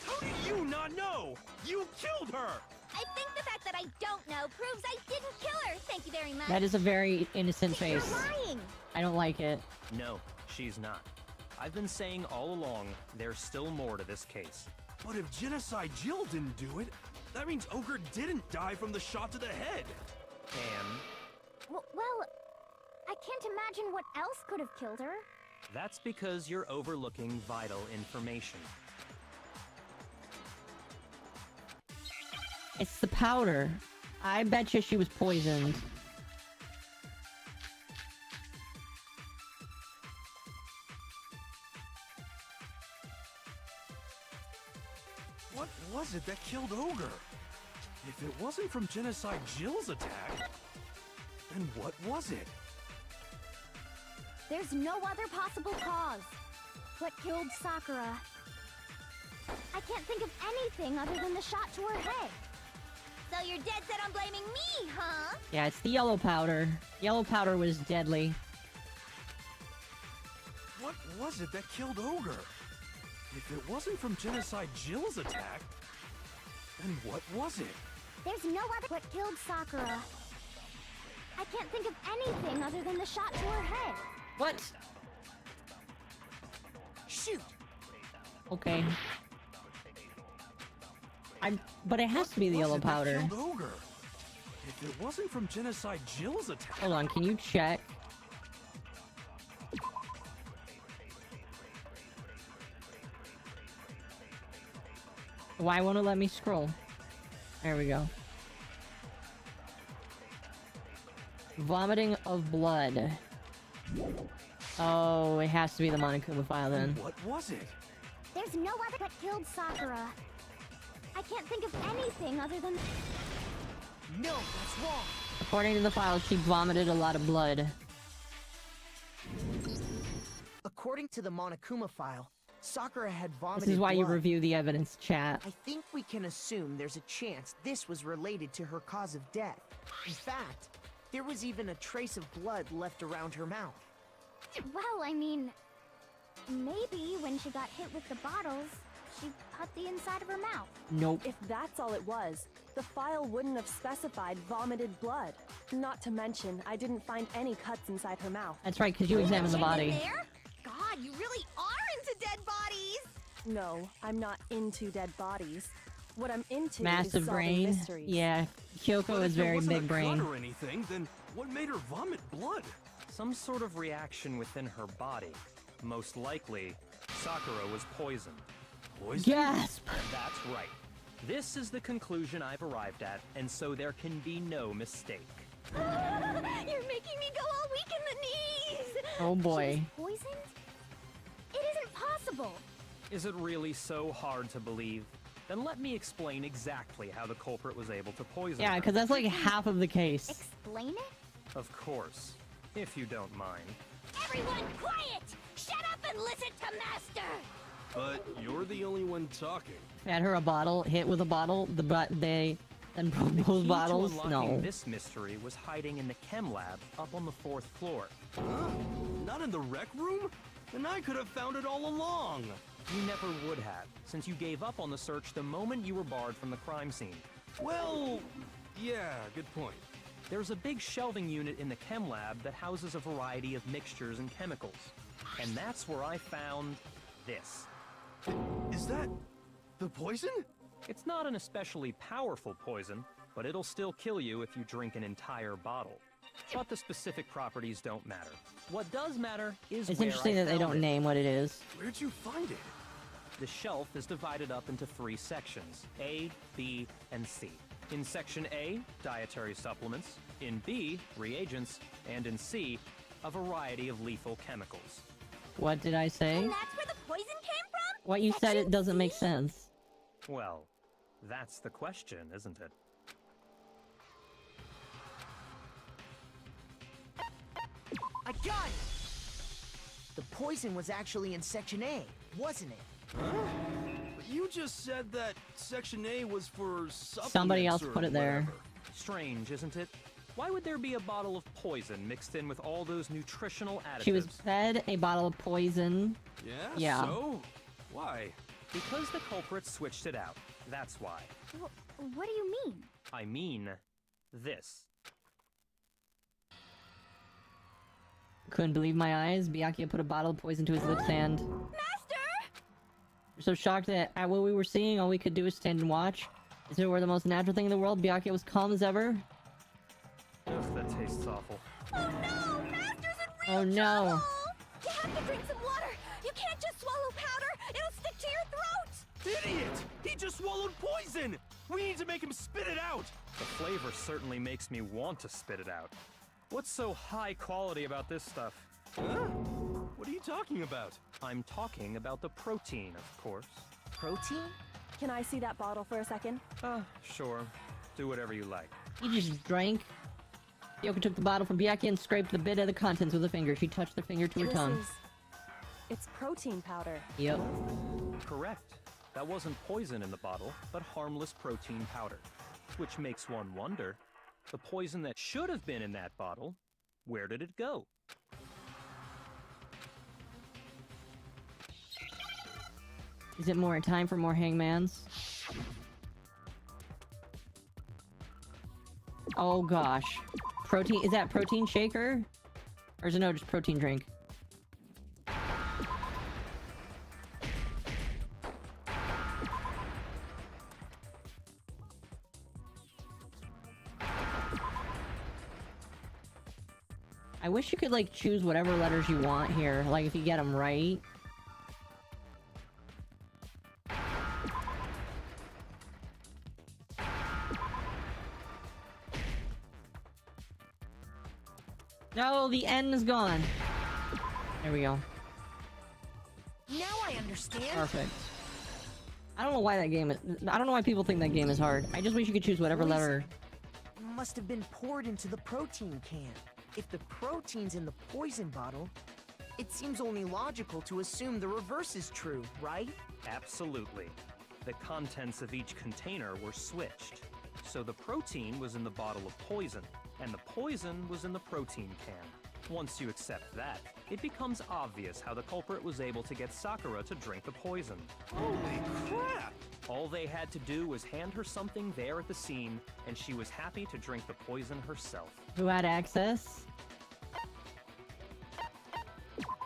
How do you not know? You killed her! I think the fact that I don't know proves I didn't kill her. Thank you very much. That is a very innocent You're face. lying. I don't like it. No, she's not. I've been saying all along, there's still more to this case. But if Genocide Jill didn't do it, that means Ogre didn't die from the shot to the head. And Well, I can't imagine what else could have killed her. that's because you're overlooking vital information. It's the powder. I bet you she was poisoned. What was it that killed Ogre? If it wasn't from Genocide Jill's attack, then what was it? There's no other possible cause. What killed Sakura? I can't think of anything other than the shot to her head. So you're dead set on blaming me, huh? Yeah, it's the yellow powder. Yellow powder was deadly. What was it that killed Ogre? If it wasn't from Genocide Jill's attack, then what was it? There's no other. What killed Sakura? I can't think of anything other than the shot to her head. What? Shoot! Okay. But it has to be the What yellow was it that powder. killed Ogre? If it wasn't from Genocide Jill's attack, Hold on, can you check? Why won't it let me scroll? There we go. Vomiting of blood. Oh, it has to be the Monokuma file then. what was it? There's no other. What killed Sakura? I can't think of anything other than. No, that's wrong! According to the file, she vomited a lot of blood. According to the Monokuma file, Sakura had vomited This is why you blood. review the evidence, chat. I think we can assume there's a chance this was related to her cause of death. In fact, there was even a trace of blood left around her mouth. Well, I mean, maybe when she got hit with the bottles, she cut the inside of her mouth. Nope. If that's all it was, the file wouldn't have specified vomited blood. Not to mention, I didn't find any cuts inside her mouth. That's right, because you examined the Check in body. there? God, you really are into dead bodies! No, I'm not into dead bodies. What I'm into Massive is solving brain. mysteries. Yeah, Kyoko But is if there very wasn't big a brain. cut or anything, then what made her vomit blood? Some sort of reaction within her body. Most likely, Sakura was poisoned. Poison? Gasp! That's right. This is the conclusion I've arrived at, and so there can be no mistake. You're making me go all weak in the knees! Oh boy. She was poisoned? It isn't possible! Is it really so hard to believe? Then let me explain exactly how the culprit was able to poison Yeah, her. because that's like half of the case. Explain it? Of course, if you don't mind. Everyone quiet! Shut up and listen to Master! But you're the only one talking. Had her a bottle, hit with a bottle, then broke The those key bottles? to unlocking No. this mystery was hiding in the chem lab up on the 4th floor. Huh? Not in the rec room? Then I could have found it all along. You never would have, since you gave up on the search the moment you were barred from the crime scene. Well, yeah, good point. There's a big shelving unit in the chem lab that houses a variety of mixtures and chemicals. And that's where I found this. Is that the poison? It's not an especially powerful poison, but it'll still kill you if you drink an entire bottle. But the specific properties don't matter. What does matter is It's where interesting I that they found don't it. name what it is. Where'd you find it? The shelf is divided up into 3 sections, A, B, and C. In Section A, dietary supplements. In B, reagents. And in C, a variety of lethal chemicals. What did I say? And that's where the poison came from? What you said, it Section doesn't make C? sense. Well, that's the question, isn't it? I got it! The poison was actually in Section A, wasn't it? But you just said that Section A was for supplements. Somebody else or put it there. whatever. Strange, isn't it? Why would there be a bottle of poison mixed in with all those nutritional additives? She was fed a bottle of poison. Yeah? Yeah. So? Why? Because the culprit switched it out. That's why. What do you mean? I mean, this. Couldn't believe my eyes. Byakuya put a bottle of poison to his lips and... Master! We're so shocked that at what we were seeing, all we could do was stand and watch. As if it were the most natural thing in the world, Byakuya was calm as ever. Ugh, that tastes awful. Oh no! Master's in real Oh no. trouble! You have to drink some water! You can't just swallow powder! It'll stick to your throat! Idiot! He just swallowed poison! We need to make him spit it out! The flavor certainly makes me want to spit it out. What's so high quality about this stuff? Huh? What are you talking about? I'm talking about the protein, of course. Protein? Can I see that bottle for a second? Sure. Do whatever you like. He just drank. Yoko took the bottle from Byakuya and scraped the bit of the contents with a finger. She touched the finger to her tongue. It's protein powder. Yep. Correct. That wasn't poison in the bottle, but harmless protein powder. Which makes one wonder, the poison that should have been in that bottle, where did it go? Is it more time for more hangmans? Oh gosh. Protein, is that protein shaker? Or is it no, just protein drink? I wish you could like choose whatever letters you want here, like if you get them right. No, the N is gone. There we go. Now I understand. Perfect. I don't know why that game is... I don't know why people think that game is hard. I just wish you could choose whatever letter... Must have been poured into the protein can. If the protein's in the poison bottle, it seems only logical to assume the reverse is true, right? Absolutely. The contents of each container were switched. So the protein was in the bottle of poison, and the poison was in the protein can. Once you accept that, it becomes obvious how the culprit was able to get Sakura to drink the poison. Holy crap! All they had to do was hand her something there at the scene, and she was happy to drink the poison herself. Who had access?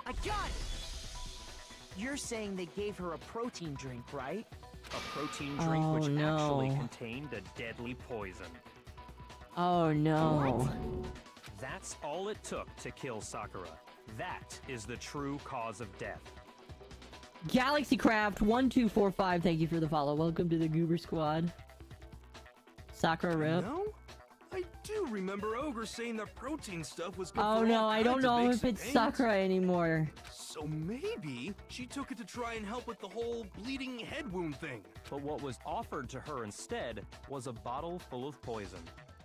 I got it! You're saying they gave her a protein drink, right? A protein drink Oh, which actually no. contained a deadly poison. Oh no. That's all it took to kill Sakura. That is the true cause of death. GalaxyCraft1245, thank you for the follow. Welcome to the Goober Squad. Sakura rip. No? I do remember Ogre saying that protein stuff was good Oh for no, all I don't kinds of know aches if and it's pains. Sakura anymore. So maybe she took it to try and help with the whole bleeding head wound thing. But what was offered to her instead was a bottle full of poison.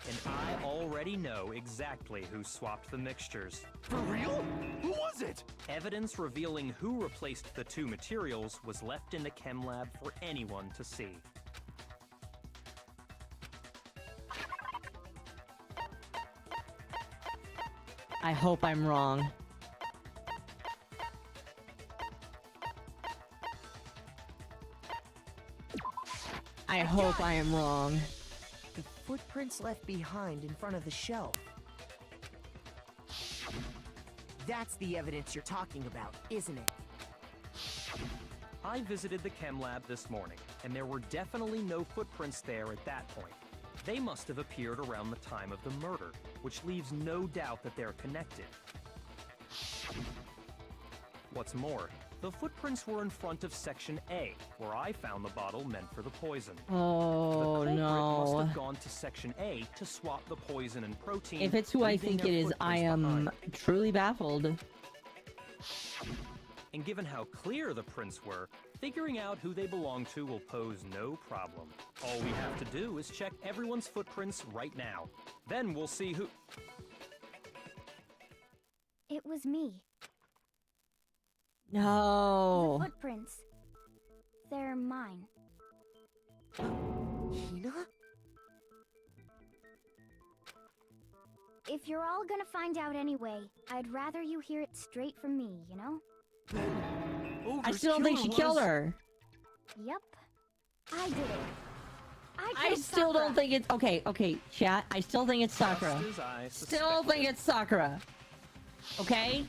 And I already know exactly who swapped the mixtures. For real? Who was it? Evidence revealing who replaced the two materials was left in the chem lab for anyone to see. I hope I'm wrong. I hope I am wrong. The footprints left behind in front of the shelf. That's the evidence you're talking about, isn't it? I visited the chem lab this morning, and there were definitely no footprints there at that point. They must have appeared around the time of the murder, which leaves no doubt that they're connected. What's more, the footprints were in front of Section A, where I found the bottle meant for the poison. Oh, the culprit must no. have gone to Section A to swap the poison and protein. If it's who I leaving think their it is, I footprints am behind. truly baffled. And given how clear the prints were, figuring out who they belong to will pose no problem. All we have to do is check everyone's footprints right now. Then we'll see who... It was me. No. The footprints. They're mine. Hina? If you're all gonna find out anyway, I'd rather you hear it straight from me, you know? I still don't think she killed her. Yep. I did it. I killed still don't Sakura. think it's... Okay, chat. I still think it's Sakura. Just as I Still suspected. think it's Sakura. Okay?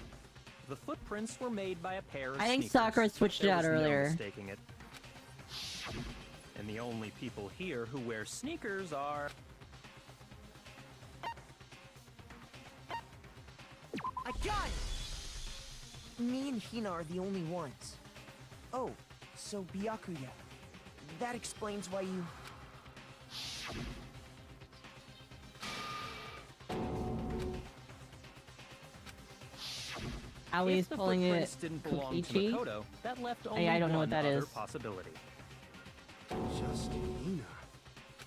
The footprints were made by a pair of I think sneakers. Sakura switched it There out was no earlier. mistaking it. And the only people here who wear sneakers are... I got it! Me and Hina are the only ones. Oh, so Byakuya. That explains why you... Aoi is If the pulling it footprints didn't belong to Kokichi. Makoto, that left only I don't know what one that other is. possibility. Just Hina.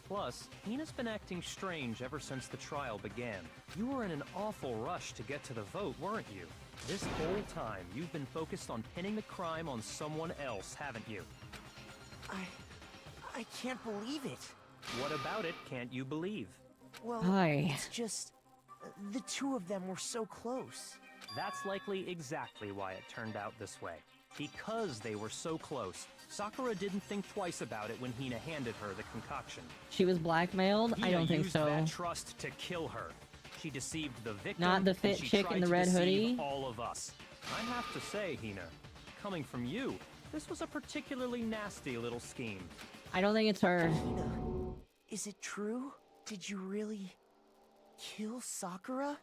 Plus, Hina's been acting strange ever since the trial began. You were in an awful rush to get to the vote, weren't you? This whole time, you've been focused on pinning the crime on someone else, haven't you? I can't believe it. What about it can't you believe? Well, Hi. it's just... the two of them were so close. That's likely exactly why it turned out this way. Because they were so close, Sakura didn't think twice about it when Hina handed her the concoction. She was blackmailed? I Hina don't think used so. that trust to kill her. She deceived the victim. Not the and fit she chick tried in the to red deceive hoodie? all of us. I have to say, Hina, coming from you, this was a particularly nasty little scheme. I don't think it's her. Hina, is it true? Did you really... kill Sakura?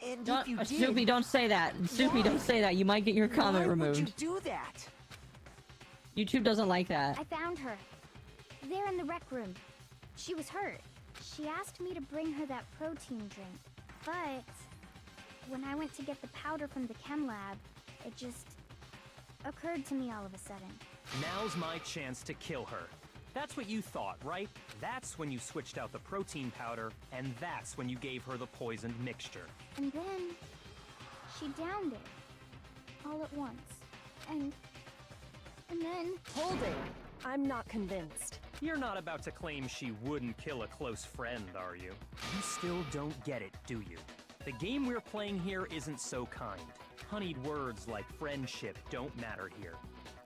And Don't, if you did... Soupy, don't say that. Soupy, Why? don't say that. You might get your comment why removed. would you do that? YouTube doesn't like that. I found her. There in the rec room. She was hurt. She asked me to bring her that protein drink. But when I went to get the powder from the chem lab, it just occurred to me all of a sudden. Now's my chance to kill her. That's what you thought, right? That's when you switched out the protein powder, and that's when you gave her the poisoned mixture. And then she downed it all at once. And then Hold it! I'm not convinced. You're not about to claim she wouldn't kill a close friend, are you? You still don't get it, do you? The game we're playing here isn't so kind. Honeyed words like friendship don't matter here.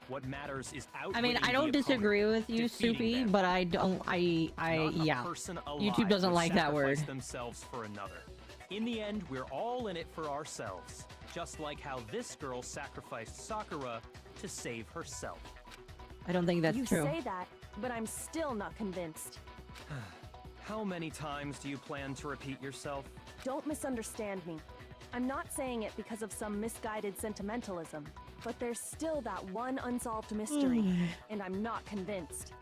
What matters is I mean, I don't disagree with you, Soupy, but I don't, yeah. YouTube doesn't like that word. Themselves for another. In the end, we're all in it for ourselves. Just like how this girl sacrificed Sakura to save herself. I don't think that's You true. say that, but I'm still not convinced. How many times do you plan to repeat yourself? Don't misunderstand me. I'm not saying it because of some misguided sentimentalism, but there's still that one unsolved mystery, and I'm not convinced.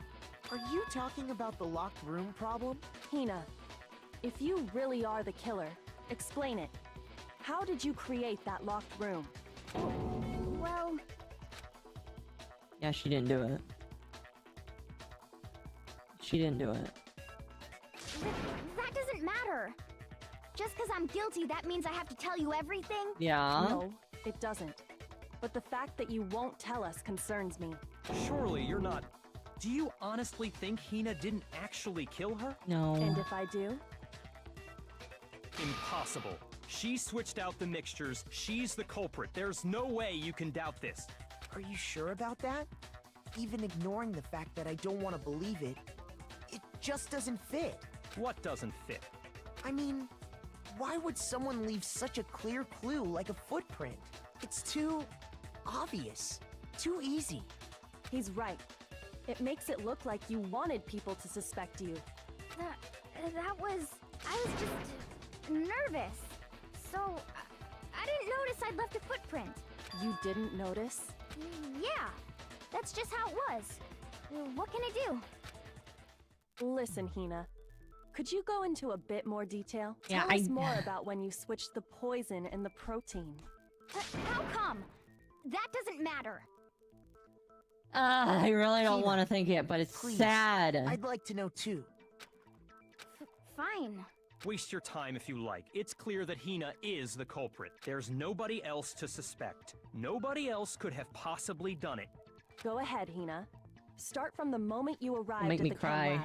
Are you talking about the locked room problem? Hina, if you really are the killer, explain it. How did you create that locked room? well, Yeah, she didn't do it. She didn't do it. that doesn't matter. Just because I'm guilty, that means I have to tell you everything? Yeah. No, it doesn't. But the fact that you won't tell us concerns me. Surely you're not... Do you honestly think Hina didn't actually kill her? No. And if I do? Impossible. She switched out the mixtures. She's the culprit. There's no way you can doubt this. Are you sure about that? Even ignoring the fact that I don't want to believe it, it just doesn't fit. What doesn't fit? I mean, why would someone leave such a clear clue like a footprint? It's too obvious, too easy. He's right. It makes it look like you wanted people to suspect you. That was... I was just nervous. So, I didn't notice I'd left a footprint. You didn't notice? Yeah, that's just how it was. What can I do? Listen, Hina. Could you go into a bit more detail? Yeah, Tell us more about when you switched the poison and the protein. How come? That doesn't matter. I really don't Hina, want to think it, but it's please. sad. I'd like to know too. Fine. Waste your time if you like. It's clear that Hina is the culprit. There's nobody else to suspect. Nobody else could have possibly done it. Go ahead, Hina. Start from the moment you arrived Make at me the cry.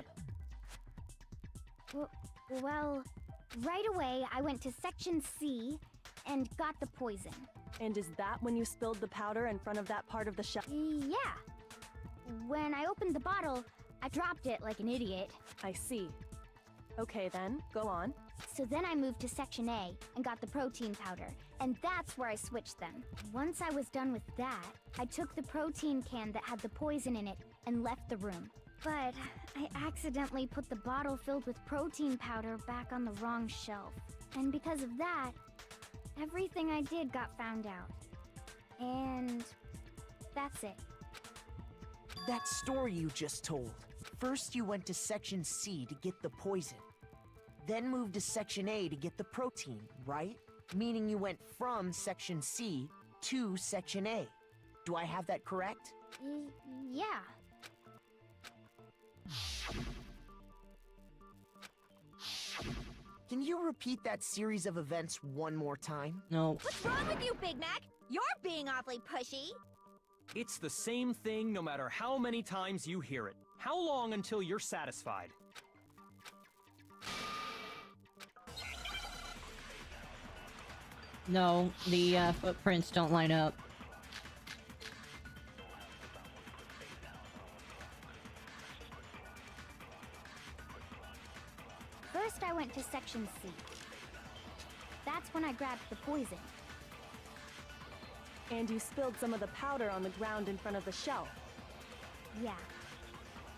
chem lab. Well, right away I went to Section C and got the poison. And is that when you spilled the powder in front of that part of the shelf? Yeah. When I opened the bottle, I dropped it like an idiot. I see. Okay then, go on. So then I moved to Section A and got the protein powder, and that's where I switched them. Once I was done with that, I took the protein can that had the poison in it and left the room. But I accidentally put the bottle filled with protein powder back on the wrong shelf. And because of that, everything I did got found out. And that's it. That story you just told. First you went to Section C to get the poison. Then moved to Section A to get the protein, right? Meaning you went from Section C to Section A. Do I have that correct? Yeah. Can you repeat that series of events one more time? No. What's wrong with you, Big Mac? You're being awfully pushy. It's the same thing no matter how many times you hear it. How long until you're satisfied? No, the footprints don't line up. First, I went to Section C. That's when I grabbed the poison. And you spilled some of the powder on the ground in front of the shelf. Yeah.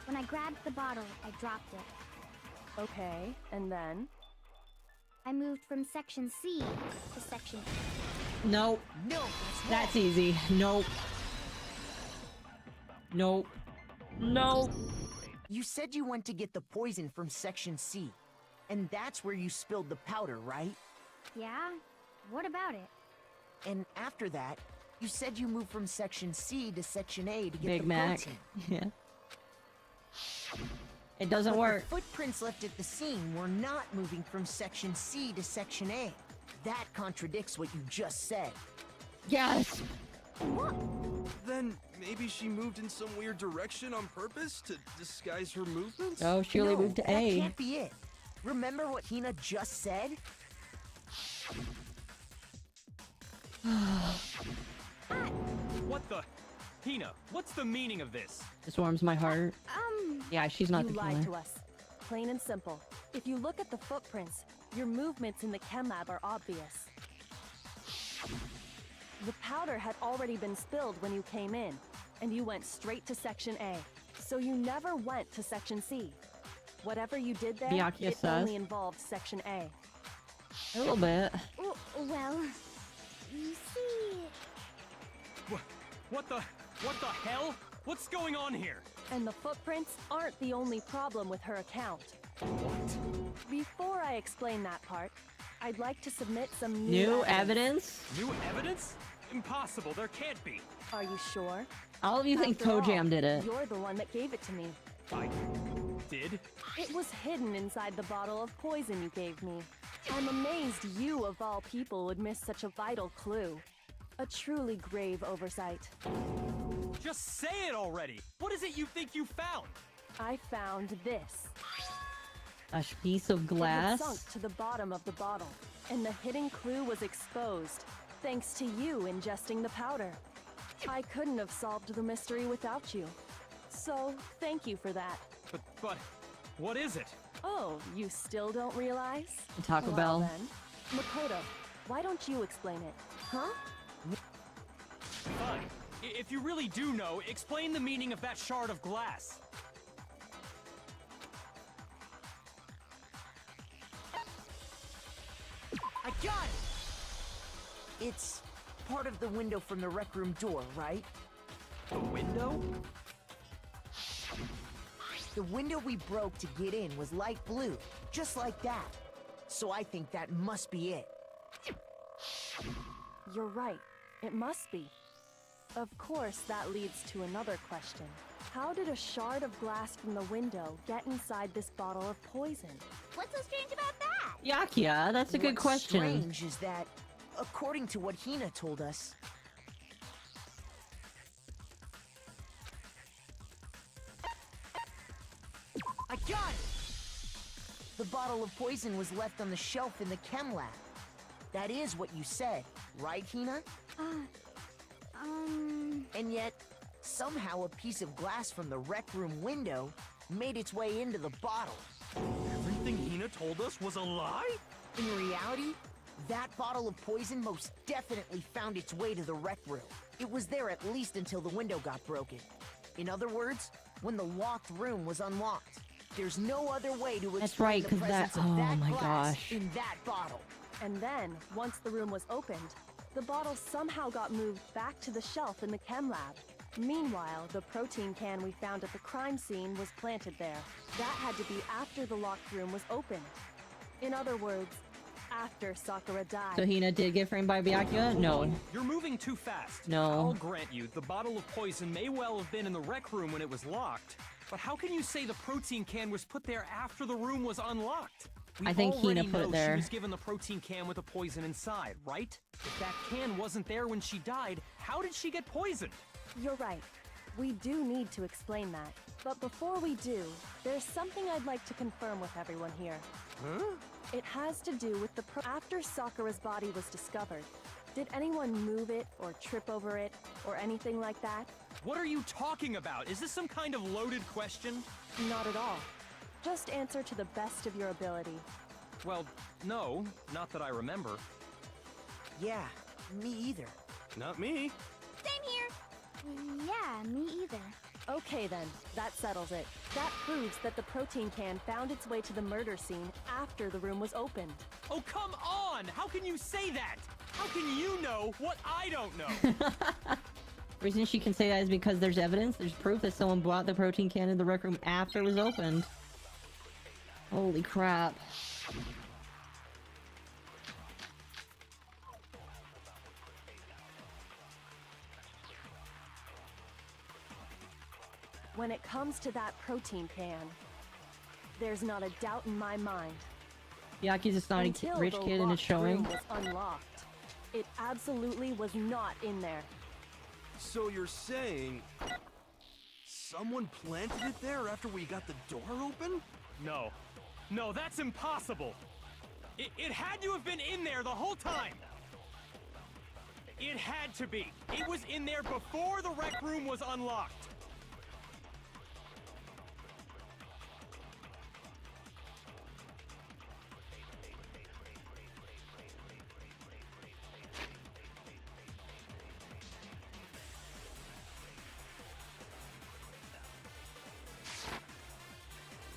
When I grabbed the bottle, I dropped it. Okay, and then? I moved from Section C to Section A. Nope. No, That's easy. Nope. Nope. Nope. You said you went to get the poison from Section C. And that's where you spilled the powder, right? Yeah? What about it? And after that, you said you moved from Section C to Section A to get Big the Mac. protein. Yeah. It doesn't But work. the footprints left at the scene were not moving from Section C to Section A. That contradicts what you just said. Yes. Then maybe she moved in some weird direction on purpose to disguise her movements? Oh, she only No, moved to that A. can't be it. Remember what Hina just said? What the? Hina, what's the meaning of this? This warms my heart. Yeah, she's not You the lied killer. to us. Plain and simple. If you look at the footprints, your movements in the chem lab are obvious. The powder had already been spilled when you came in, and you went straight to Section A. So you never went to Section C. Whatever you did there, Byakuya it says. only involved Section A. A little bit. Well, you see... What the hell? What's going on here? And the footprints aren't the only problem with her account. Before I explain that part, I'd like to submit some New evidence? New evidence? Impossible, there can't be. Are you sure? All of you think After all, ToeJam did it. You're the one that gave it to me. I did? It was hidden inside the bottle of poison you gave me. I'm amazed you, of all people, would miss such a vital clue. A truly grave oversight. Just say it already! What is it you think you found? I found this. A piece of It had glass? sunk to the bottom of the bottle, and the hidden clue was exposed, thanks to you ingesting the powder. I couldn't have solved the mystery without you. So, thank you for that. But, what is it? Oh, you still don't realize? Taco Well, Bell. Then, Makoto, why don't you explain it? Huh? Fine. If you really do know, explain the meaning of that shard of glass. got it! It's part of the window from the rec room door, right? The window? The window we broke to get in was light blue, just like that. So I think that must be it. You're right. It must be. Of course, that leads to another question. How did a shard of glass from the window get inside this bottle of poison? What's so strange about that? Yakia, that's a good What's question. strange is that, according to what Hina told us, I got it! The bottle of poison was left on the shelf in the chem lab. That is what you said, right, Hina? And yet, somehow a piece of glass from the rec room window made its way into the bottle. Everything Hina told us was a lie? In reality, that bottle of poison most definitely found its way to the rec room. It was there at least until the window got broken. In other words, when the locked room was unlocked. There's no other way to explain That's right, the 'cause presence that- of oh that my glass gosh. in that bottle. And then, once the room was opened, the bottle somehow got moved back to the shelf in the chem lab. Meanwhile, the protein can we found at the crime scene was planted there. That had to be after the locked room was opened. In other words, after Sakura died. So Hina did get framed by Byakuya? No. You're moving too fast. No. I'll grant you, the bottle of poison may well have been in the rec room when it was locked. But how can you say the protein can was put there after the room was unlocked? We I think Hina already put it know there. She was given the protein can with the poison inside, right? If that can wasn't there when she died, how did she get poisoned? You're right. We do need to explain that. But before we do, there's something I'd like to confirm with everyone here. Huh? It has to do with after Sakura's body was discovered. Did anyone move it or trip over it or anything like that? What are you talking about? Is this some kind of loaded question? Not at all. Just answer to the best of your ability. Well, no, not that I remember. Yeah, me either. Not me. Same here. Yeah, me either. Okay then, that settles it. That proves that the protein can found its way to the murder scene after the room was opened. Oh, come on! How can you say that? How can you know what I don't know? Reason she can say that is because there's evidence, there's proof that someone brought the protein can in the rec room after it was opened. Holy crap. When it comes to that protein can, there's not a doubt in my mind. Yaki's a snotty Until rich the kid and it's locked room showing. was unlocked. It absolutely was not in there. So you're saying someone planted it there after we got the door open? No. No, that's impossible! It had to have been in there the whole time! It had to be! It was in there before the rec room was unlocked!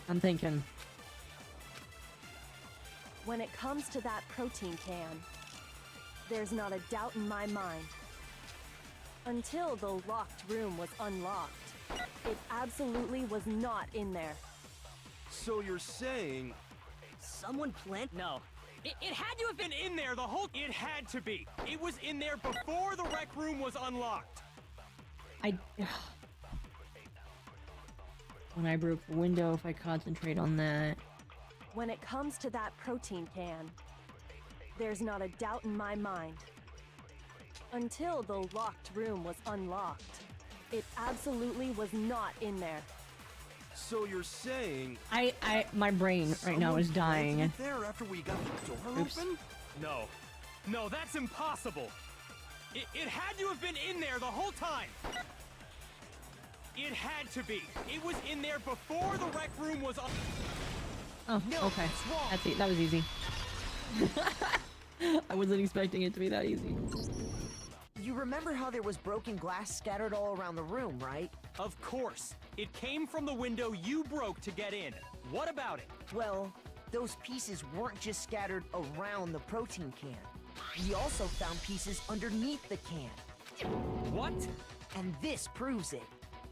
I'm thinking. When it comes to that protein can, there's not a doubt in my mind. Until the locked room was unlocked, it absolutely was not in there. So you're saying Someone planted. No. It had to have been in there the whole... It had to be. It was in there before the rec room was unlocked. When I broke the window, if I concentrate on that. When it comes to that protein can, there's not a doubt in my mind. Until the locked room was unlocked, it absolutely was not in there. So you're saying my brain right now is dying. someone planted it there after we got the door Oops. open? No. No, that's impossible. It had to have been in there the whole time. It had to be. It was in there before the rec room was on. Oh, No, okay. it's wrong. That's it. That was easy. I wasn't expecting it to be that easy. You remember how there was broken glass scattered all around the room, right? Of course. It came from the window you broke to get in. What about it? Well, those pieces weren't just scattered around the protein can. We also found pieces underneath the can. What? And this proves it.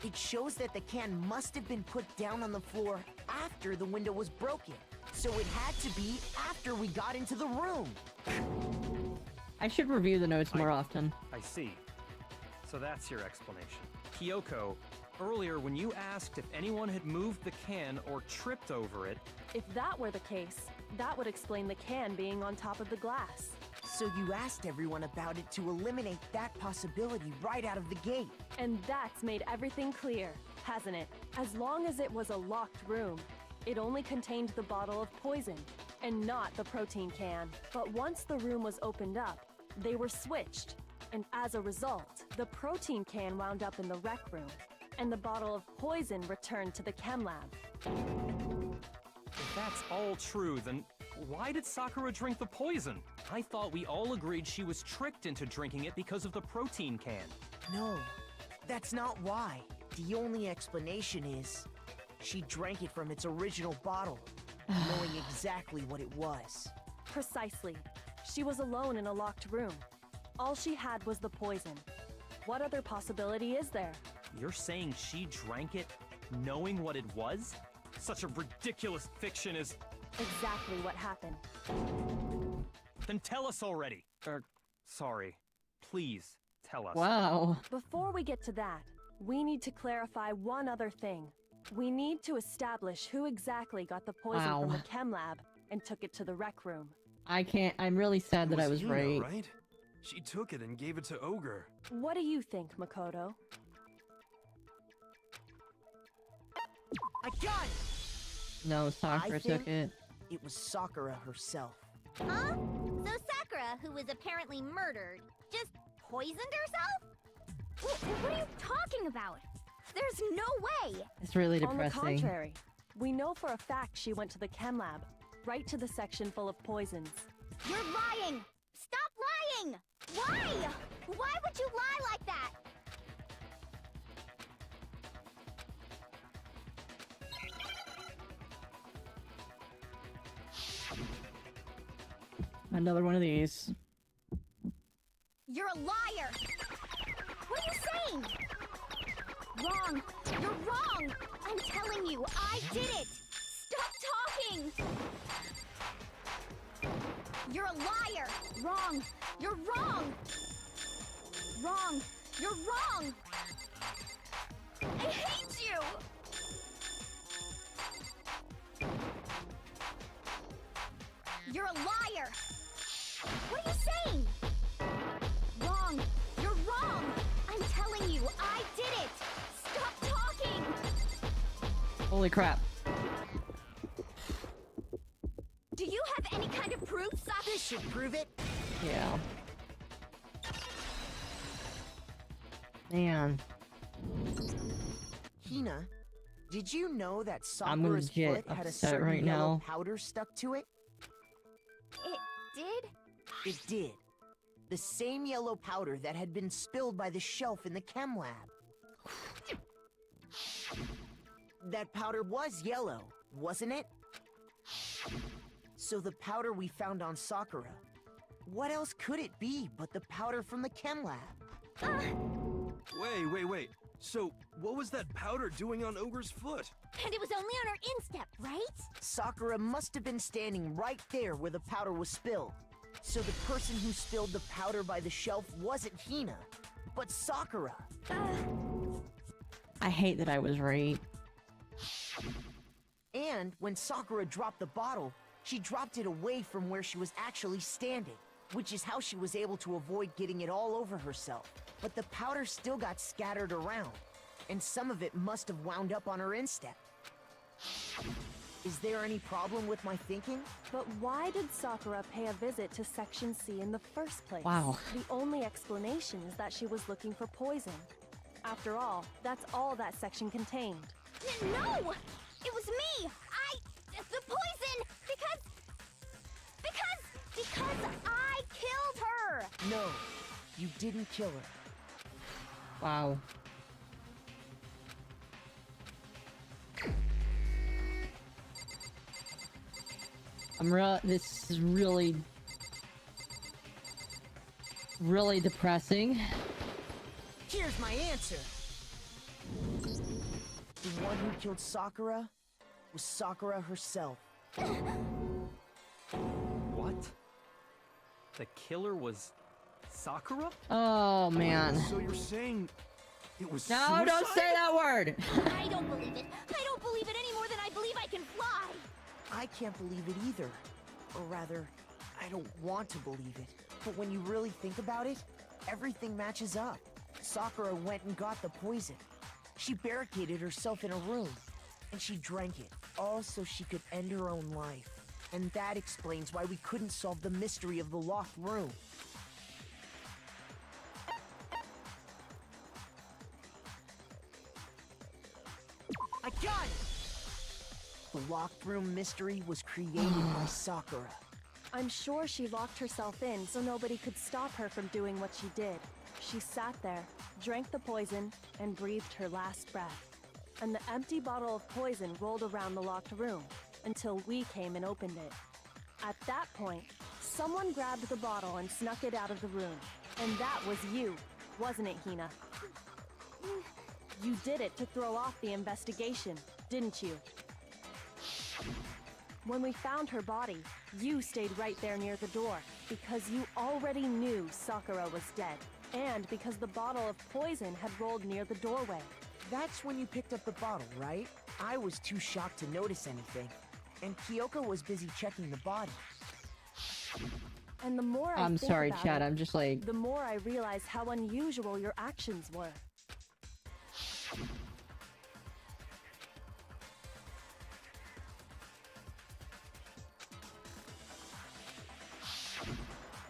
It shows that the can must have been put down on the floor after the window was broken. So it had to be after we got into the room. I should review the notes more often. I see. So that's your explanation. Kyoko, earlier when you asked if anyone had moved the can or tripped over it... If that were the case, that would explain the can being on top of the glass. So you asked everyone about it to eliminate that possibility right out of the gate. And that's made everything clear, hasn't it? As long as it was a locked room, it only contained the bottle of poison, and not the protein can. But once the room was opened up, they were switched. And as a result, the protein can wound up in the rec room, and the bottle of poison returned to the chem lab. If that's all true, then why did Sakura drink the poison? I thought we all agreed she was tricked into drinking it because of the protein can. No, that's not why. The only explanation is she drank it from its original bottle, knowing exactly what it was. Precisely. She was alone in a locked room. All she had was the poison. What other possibility is there? You're saying she drank it knowing what it was? Such a ridiculous fiction is... Exactly what happened. Then tell us already. Sorry. Please, tell us. Wow. Before we get to that, we need to clarify one other thing. We need to establish who exactly got the poison Wow. from the chem lab and took it to the rec room. I can't. I'm really sad that I was Hina, right. She took it and gave it to Ogre. What do you think, Makoto? I got it! No, Sakura took think- it. It was Sakura herself. Huh? So Sakura, who was apparently murdered, just poisoned herself? What are you talking about? There's no way! It's really On the depressing. contrary, we know for a fact she went to the chem lab, right to the section full of poisons. You're lying! Stop lying! Why? Why would you lie like that? Another one of these. You're a liar! What are you saying? Wrong! You're wrong! I'm telling you, I did it! Stop talking! You're a liar! Wrong! You're wrong! Wrong! You're wrong! I hate you! You're a liar! What are you saying? Wrong! You're wrong! I'm telling you, I did it! Stop talking! Holy crap. Do you have any kind of proof, Sakura? This should prove it. Yeah. Man. Hina, did you know that I'm Sakura's legit foot had a upset certain right yellow now. powder stuck to it? It did? It did. The same yellow powder that had been spilled by the shelf in the chem lab. That powder was yellow, wasn't it? So the powder we found on Sakura, what else could it be but the powder from the chem lab? Wait. So, what was that powder doing on Ogre's foot? And it was only on her instep, right? Sakura must have been standing right there where the powder was spilled. So the person who spilled the powder by the shelf wasn't Hina, but Sakura. I hate that I was right. And when Sakura dropped the bottle, she dropped it away from where she was actually standing, which is how she was able to avoid getting it all over herself. But the powder still got scattered around, and some of it must have wound up on her instep. Is there any problem with my thinking? But why did Sakura pay a visit to Section C in the first place? Wow. The only explanation is that she was looking for poison. After all, that's all that section contained. No! It was me! The poison! Because I killed her! No, you didn't kill her. Wow. This is really depressing. Here's my answer. The one who killed Sakura was Sakura herself. What? The killer was Sakura? Oh man. So you're saying it was No, suicide? don't say that word. I don't believe it. I don't believe it any more than I believe I can fly. I can't believe it either. Or rather, I don't want to believe it. But when you really think about it, everything matches up. Sakura went and got the poison. She barricaded herself in a room, and she drank it, all so she could end her own life. And that explains why we couldn't solve the mystery of the locked room. I got it! The locked room mystery was created by Sakura. I'm sure she locked herself in so nobody could stop her from doing what she did. She sat there, drank the poison, and breathed her last breath. And the empty bottle of poison rolled around the locked room until we came and opened it. At that point, someone grabbed the bottle and snuck it out of the room. And that was you, wasn't it, Hina? You did it to throw off the investigation, didn't you? When we found her body, you stayed right there near the door because you already knew Sakura was dead, and because the bottle of poison had rolled near the doorway. That's when you picked up the bottle, right? I was too shocked to notice anything, and Kyoko was busy checking the body. And the more I'm think sorry, about Chad. it, I'm just like, the more I realize how unusual your actions were.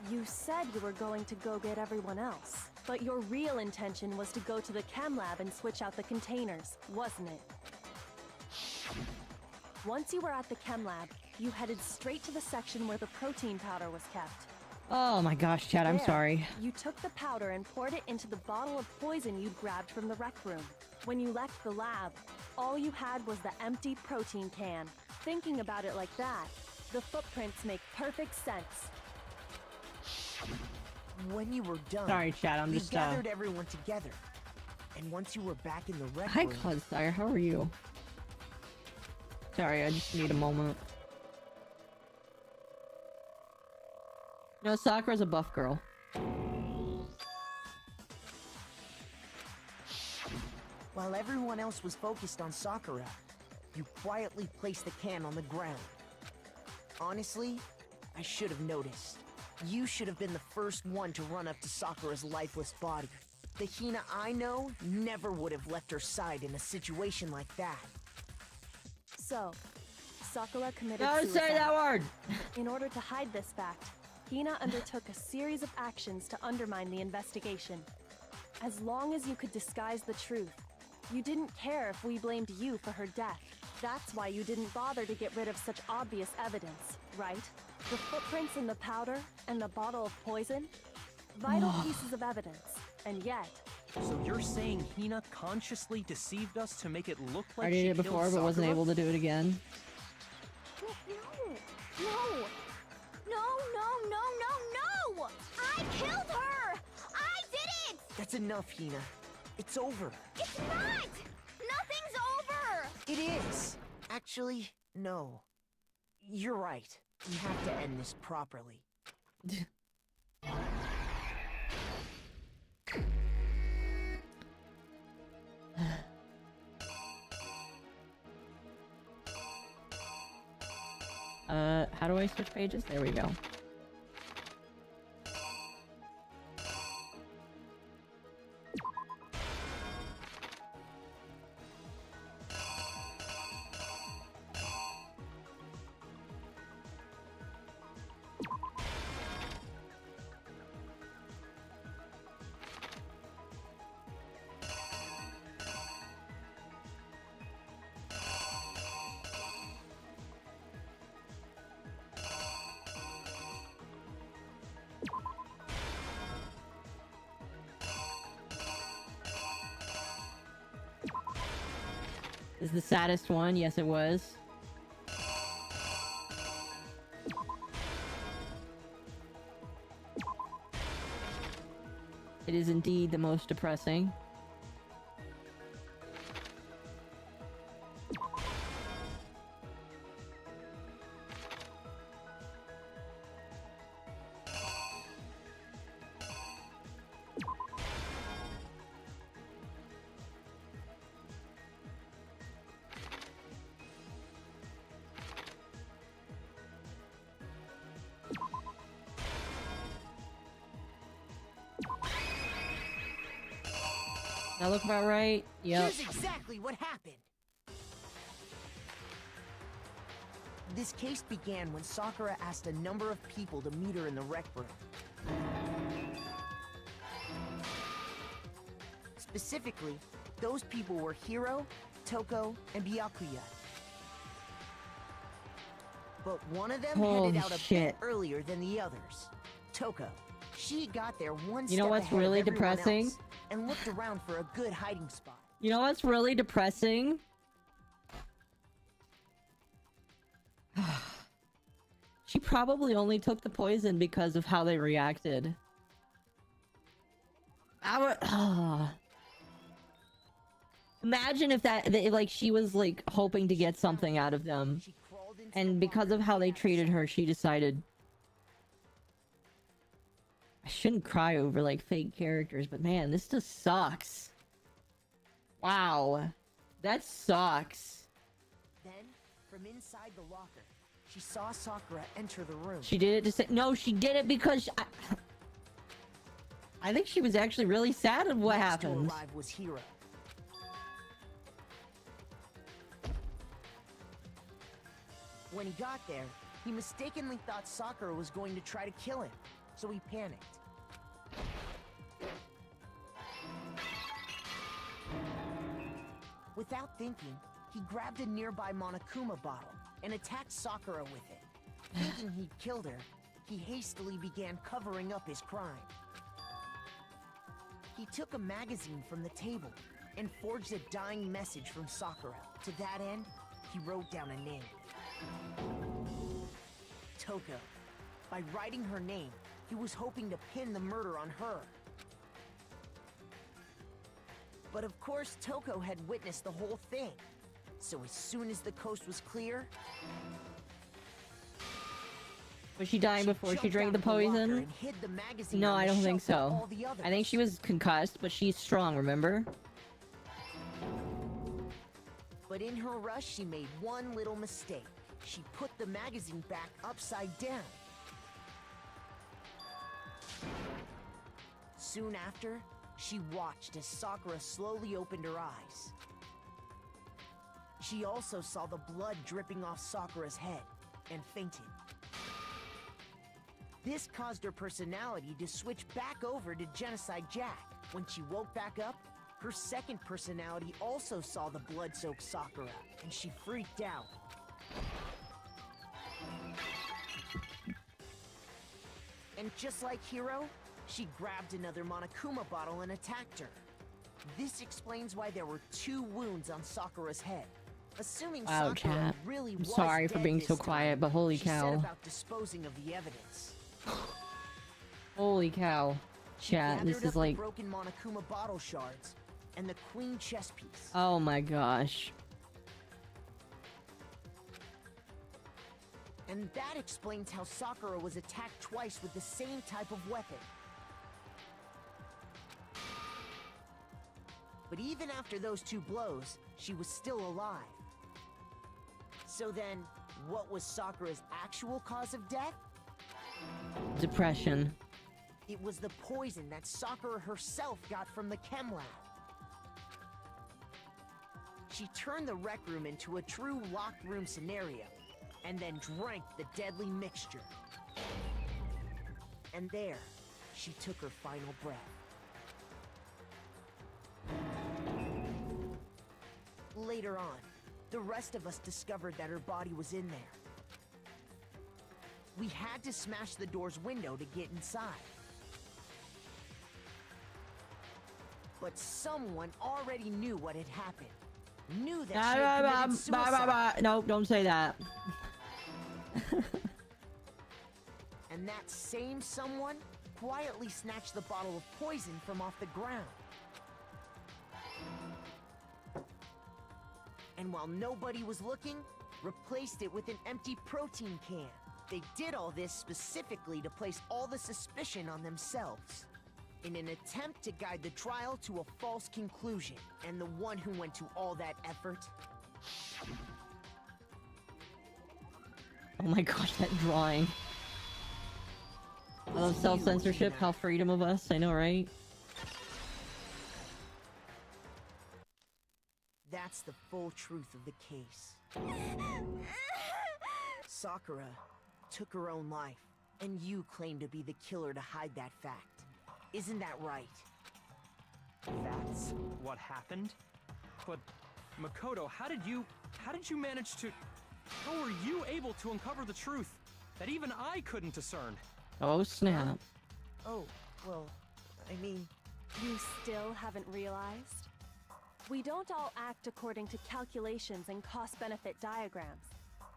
You said you were going to go get everyone else, but your real intention was to go to the chem lab and switch out the containers, wasn't it? Once you were at the chem lab, you headed straight to the section where the protein powder was kept. oh my gosh, Chad. I'm There, sorry. You took the powder and poured it into the bottle of poison you'd grabbed from the rec room. When you left the lab, all you had was the empty protein can. Thinking about it like that, the footprints make perfect sense. When you were done, Sorry, Chad. I'm we just gathered everyone together. And once you were back in the rec Hi, room, Cosire. How are you? Sorry, I just need a moment. No, Sakura's a buff girl. while everyone else was focused on Sakura, you quietly placed the can on the ground. Honestly, I should have noticed. You should have been the first one to run up to Sakura's lifeless body. The Hina I know never would have left her side in a situation like that. So, Sakura committed Don't suicide. say that word! In order to hide this fact, Hina undertook a series of actions to undermine the investigation. As long as you could disguise the truth, you didn't care if we blamed you for her death. That's why you didn't bother to get rid of such obvious evidence, right? The footprints in the powder and the bottle of poison? Vital pieces of evidence, and yet... So you're saying Hina consciously deceived us to make it look like I she did it killed before, but wasn't Sakura? able to do it again. No! I killed her! I did it! That's enough, Hina. It's over. It's not! Nothing's over! It is. Actually, no. You're right. We have to end this properly. How do I switch pages? There we go. Is the saddest one? Yes, it was. It is indeed the most depressing. That look about right? Yep. Here's exactly what happened. This case began when Sakura asked a number of people to meet her in the rec room. Specifically, those people were Hiro, Toko, and Byakuya. But one of them Holy headed out a shit. bit earlier than the others. Toko. She got there one You know step what's ahead of really everyone depressing? else and looked around for a good hiding spot. You know what's really depressing? She probably only took the poison because of how they reacted. Imagine if like she was like hoping to get something out of them, She crawled into and the because locker of how they and treated her, she decided. I shouldn't cry over like fake characters, but man, this just sucks. Wow, that sucks. Then, from inside the locker, she saw Sakura enter the room. She did it to say no. She did it because I think she was actually really sad of what Next to happened. arrive was Hiro. When he got there, he mistakenly thought Sakura was going to try to kill him, so he panicked. Without thinking, he grabbed a nearby Monokuma bottle and attacked Sakura with it. Thinking he'd killed her, he hastily began covering up his crime. He took a magazine from the table and forged a dying message from Sakura. To that end, he wrote down a name. Toko. By writing her name, he was hoping to pin the murder on her. But of course, Toko had witnessed the whole thing. So as soon as the coast was clear... Was she dying before she jumped drank out the of locker poison? and hid the magazine No, on I the don't think shelf with so. all the I think she others. was concussed, but she's strong, remember? But in her rush, she made one little mistake. She put the magazine back upside down. Soon after, she watched as Sakura slowly opened her eyes. She also saw the blood dripping off Sakura's head and fainted. This caused her personality to switch back over to Genocide Jack. When she woke back up, her second personality also saw the blood-soaked Sakura, and she freaked out. And just like Hiro, she grabbed another Monokuma bottle and attacked her. This explains why there were 2 wounds on Sakura's head. Assuming Wow, Sakura chat. really I'm was sorry for dead being this so quiet, time, but holy she set cow. about disposing of the evidence. Holy cow. She Chat, gathered this up is the like... broken Monokuma bottle shards and the queen chess piece. Oh my gosh. And that explains how Sakura was attacked twice with the same type of weapon. But even after those 2 blows, she was still alive. So then, what was Sakura's actual cause of death? Depression. It was the poison that Sakura herself got from the chem lab. She turned the rec room into a true locked room scenario, and then drank the deadly mixture. And there, she took her final breath. Later on, the rest of us discovered that her body was in there. We had to smash the door's window to get inside. But someone already knew what had happened. Knew that she had committed suicide. No, don't say that. And that same someone quietly snatched the bottle of poison from off the ground. And while nobody was looking, replaced it with an empty protein can. They did all this specifically to place all the suspicion on themselves, in an attempt to guide the trial to a false conclusion. And the one who went to all that effort... Oh my gosh, that drawing. I love self-censorship, how freedom of us, I know, right? That's the full truth of the case. Sakura took her own life, and you claim to be the killer to hide that fact. Isn't that right? That's what happened? But, Makoto, how did you manage to... How were you able to uncover the truth that even I couldn't discern? Oh, snap. Oh, well, I mean... You still haven't realized? We don't all act according to calculations and cost-benefit diagrams.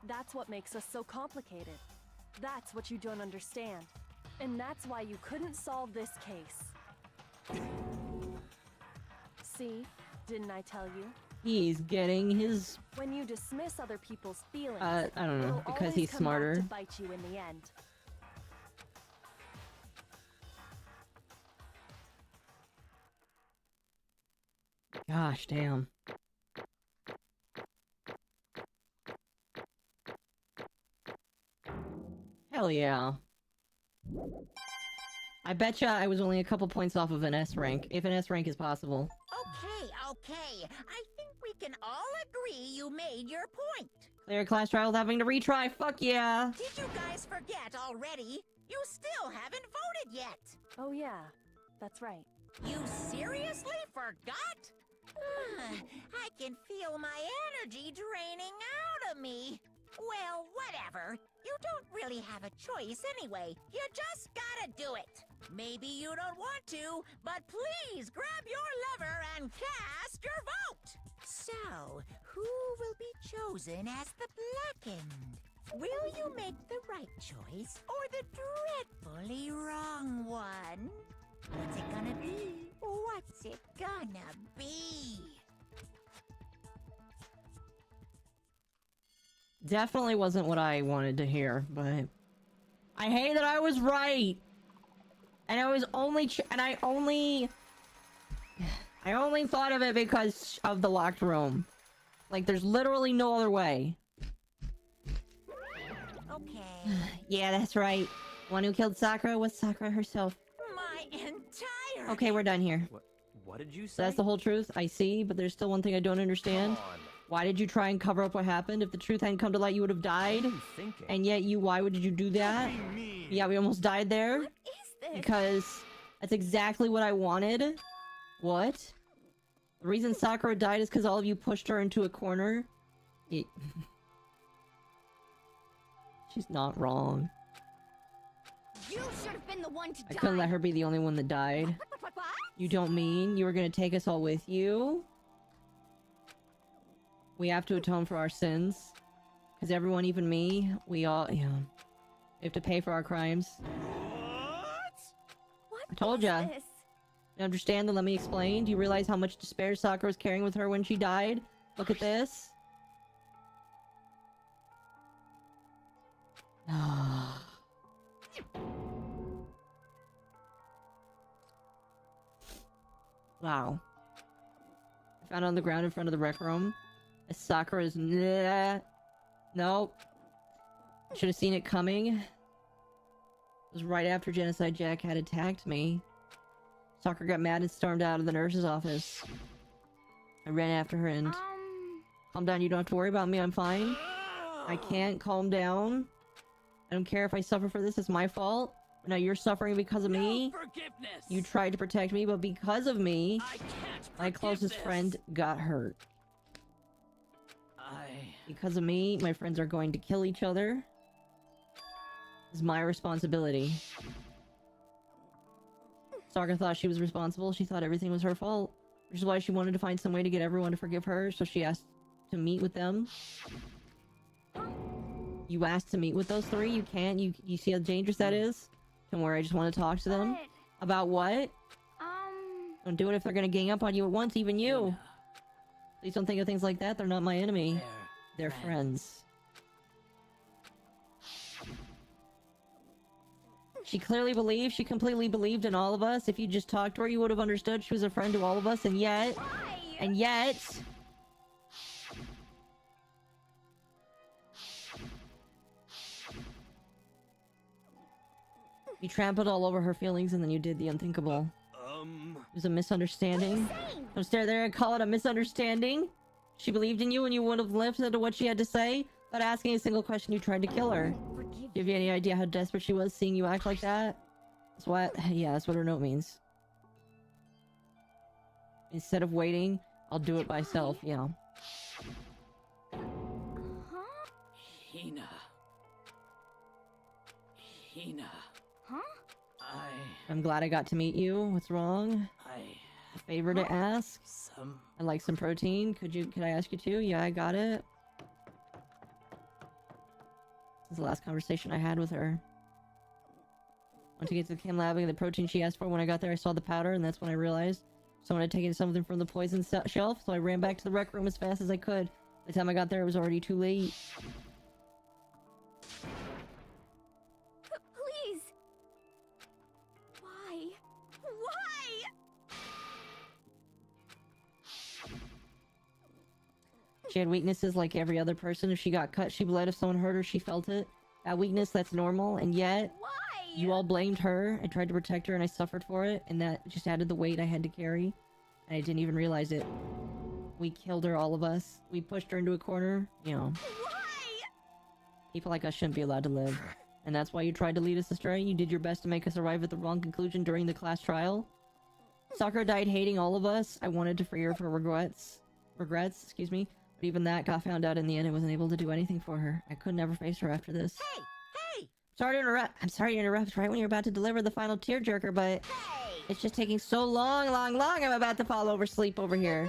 That's what makes us so complicated. That's what you don't understand. And that's why you couldn't solve this case. See? Didn't I tell you? He's getting his... When you dismiss other people's feelings, I don't know, it'll because always he's come smarter. back to bite you in the end. Gosh, damn. Hell yeah. I betcha I was only a couple points off of an S rank, if an S rank is possible. Okay. I think we can all agree you made your point. Clear class trial with having to retry, fuck yeah! Did you guys forget already? You still haven't voted yet. Oh yeah, that's right. You seriously forgot? I can feel my energy draining out of me. Well, whatever. You don't really have a choice anyway. You just gotta do it. Maybe you don't want to, but please grab your lever and cast your vote. So, who will be chosen as the Blackened? Will you make the right choice or the dreadfully wrong one? What's it gonna be? What's it gonna be? Definitely wasn't what I wanted to hear, but... I hate that I was right! And I was only I only thought of it because of the locked room. Like, there's literally no other way. Okay. Yeah, that's right. One who killed Sakura was Sakura herself. My entire... Okay, we're done here. What did you say? So that's the whole truth, I see, but there's still one thing I don't understand. Come on. Why did you try and cover up what happened? If the truth hadn't come to light, you would have died. What are you thinking? And yet why would you do that? Yeah, we almost died there. What is this? Because that's exactly what I wanted. What? The reason Sakura died is because all of you pushed her into a corner. She's not wrong. You should have been the one to I die. couldn't let her be the only one that died. What? You don't mean you were gonna take us all with you? We have to atone for our sins. Because everyone, even me, we all, we have to pay for our crimes. What I told is ya. this? You understand? Then let me explain. Do you realize how much despair Sakura was carrying with her when she died? Look at this. Wow. I found it on the ground in front of the rec room. Sakura's... Nope. Should have seen it coming. It was right after Genocide Jack had attacked me. Sakura got mad and stormed out of the nurse's office. I ran after her and... Calm down, you don't have to worry about me, I'm fine. I can't calm down. I don't care if I suffer for this, it's my fault. Now you're suffering because of me. Forgiveness. You tried to protect me, but because of me, I can't my closest friend got hurt. Because of me, my friends are going to kill each other. It's my responsibility. Sakura thought she was responsible. She thought everything was her fault. Which is why she wanted to find some way to get everyone to forgive her, so she asked to meet with them. You asked to meet with those three? You can't? You see how dangerous that is? Don't worry, I just want to talk to them. But, About what? Don't do it if they're gonna gang up on you at once, even you. Please don't think of things like that. They're not my enemy. They're friends. She completely believed in all of us. If you just talked to her, you would have understood she was a friend to all of us, and yet... And yet... You trampled all over her feelings, and then you did the unthinkable. It was a misunderstanding. Don't stare there and call it a misunderstanding. She believed in you and you would have listened to what she had to say. Without asking a single question, you tried to kill her. Give you any idea how desperate she was seeing you act like that? That's what... Yeah, that's what her note means. Instead of waiting, I'll do it myself, yeah. Hina. Huh? I'm glad I got to meet you. What's wrong? A favor to ask? I'd like some protein. Could I ask you to? Yeah, I got it. This is the last conversation I had with her. Went to get to the chem lab and get the protein she asked for. When I got there, I saw the powder, and that's when I realized someone had taken something from the poison shelf, so I ran back to the rec room as fast as I could. By the time I got there, it was already too late. Please. Why? Why? She had weaknesses like every other person. If she got cut, she bled. If someone hurt her, she felt it. That weakness, that's normal, and yet... Why? You all blamed her. I tried to protect her and I suffered for it, and that just added the weight I had to carry. And I didn't even realize it. We killed her, all of us. We pushed her into a corner, you know. Why? People like us shouldn't be allowed to live. And that's why you tried to lead us astray? You did your best to make us arrive at the wrong conclusion during the class trial? Sakura died hating all of us. I wanted to free her for regrets, excuse me. But even that got found out in the end. I wasn't able to do anything for her. I could never face her after this. Hey! Sorry to interrupt. I'm sorry to interrupt right when you're about to deliver the final tearjerker, but it's just taking so long. I'm about to fall asleep over here.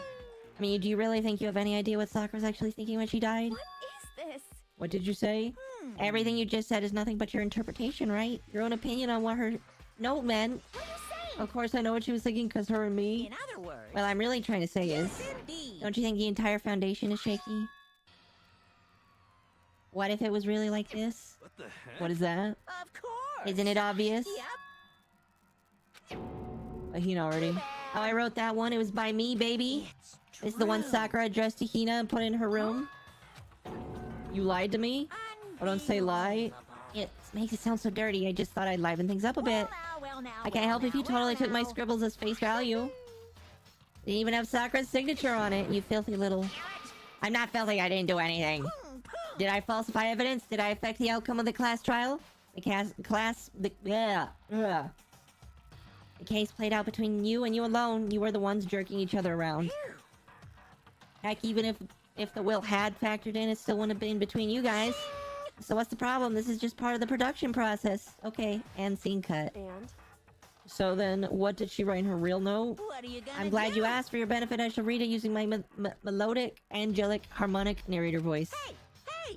I mean, do you really think you have any idea what Sakura's actually thinking when she died? What is this? What did you say? Everything you just said is nothing but your interpretation, right? Your own opinion on what her note meant. What are you saying? Of course I know what she was thinking, because her and me. In other words... What I'm really trying to say is... Indeed. Don't you think the entire foundation is shaky? What if it was really like this? What the heck? What is that? Of course. Isn't it obvious? Yep. Hina already. Oh, I wrote that one. It was by me, baby. This is the one Sakura addressed to Hina and put in her room. You lied to me? Oh, don't say lie. It makes it sound so dirty. I just thought I'd liven things up a bit. I can't help if you totally took my scribbles as face value. They even have Sakura's signature on it, you filthy little... I'm not filthy, I didn't do anything. Did I falsify evidence? Did I affect the outcome of the class trial? The case played out between you and you alone. You were the ones jerking each other around. Heck, even if the will had factored in, it still wouldn't have been between you guys. So what's the problem? This is just part of the production process. Okay, and scene cut. And? So then, what did she write in her real note? What are you gonna I'm glad do? you asked. For your benefit, I shall read it using my melodic, angelic, harmonic narrator voice. Hey!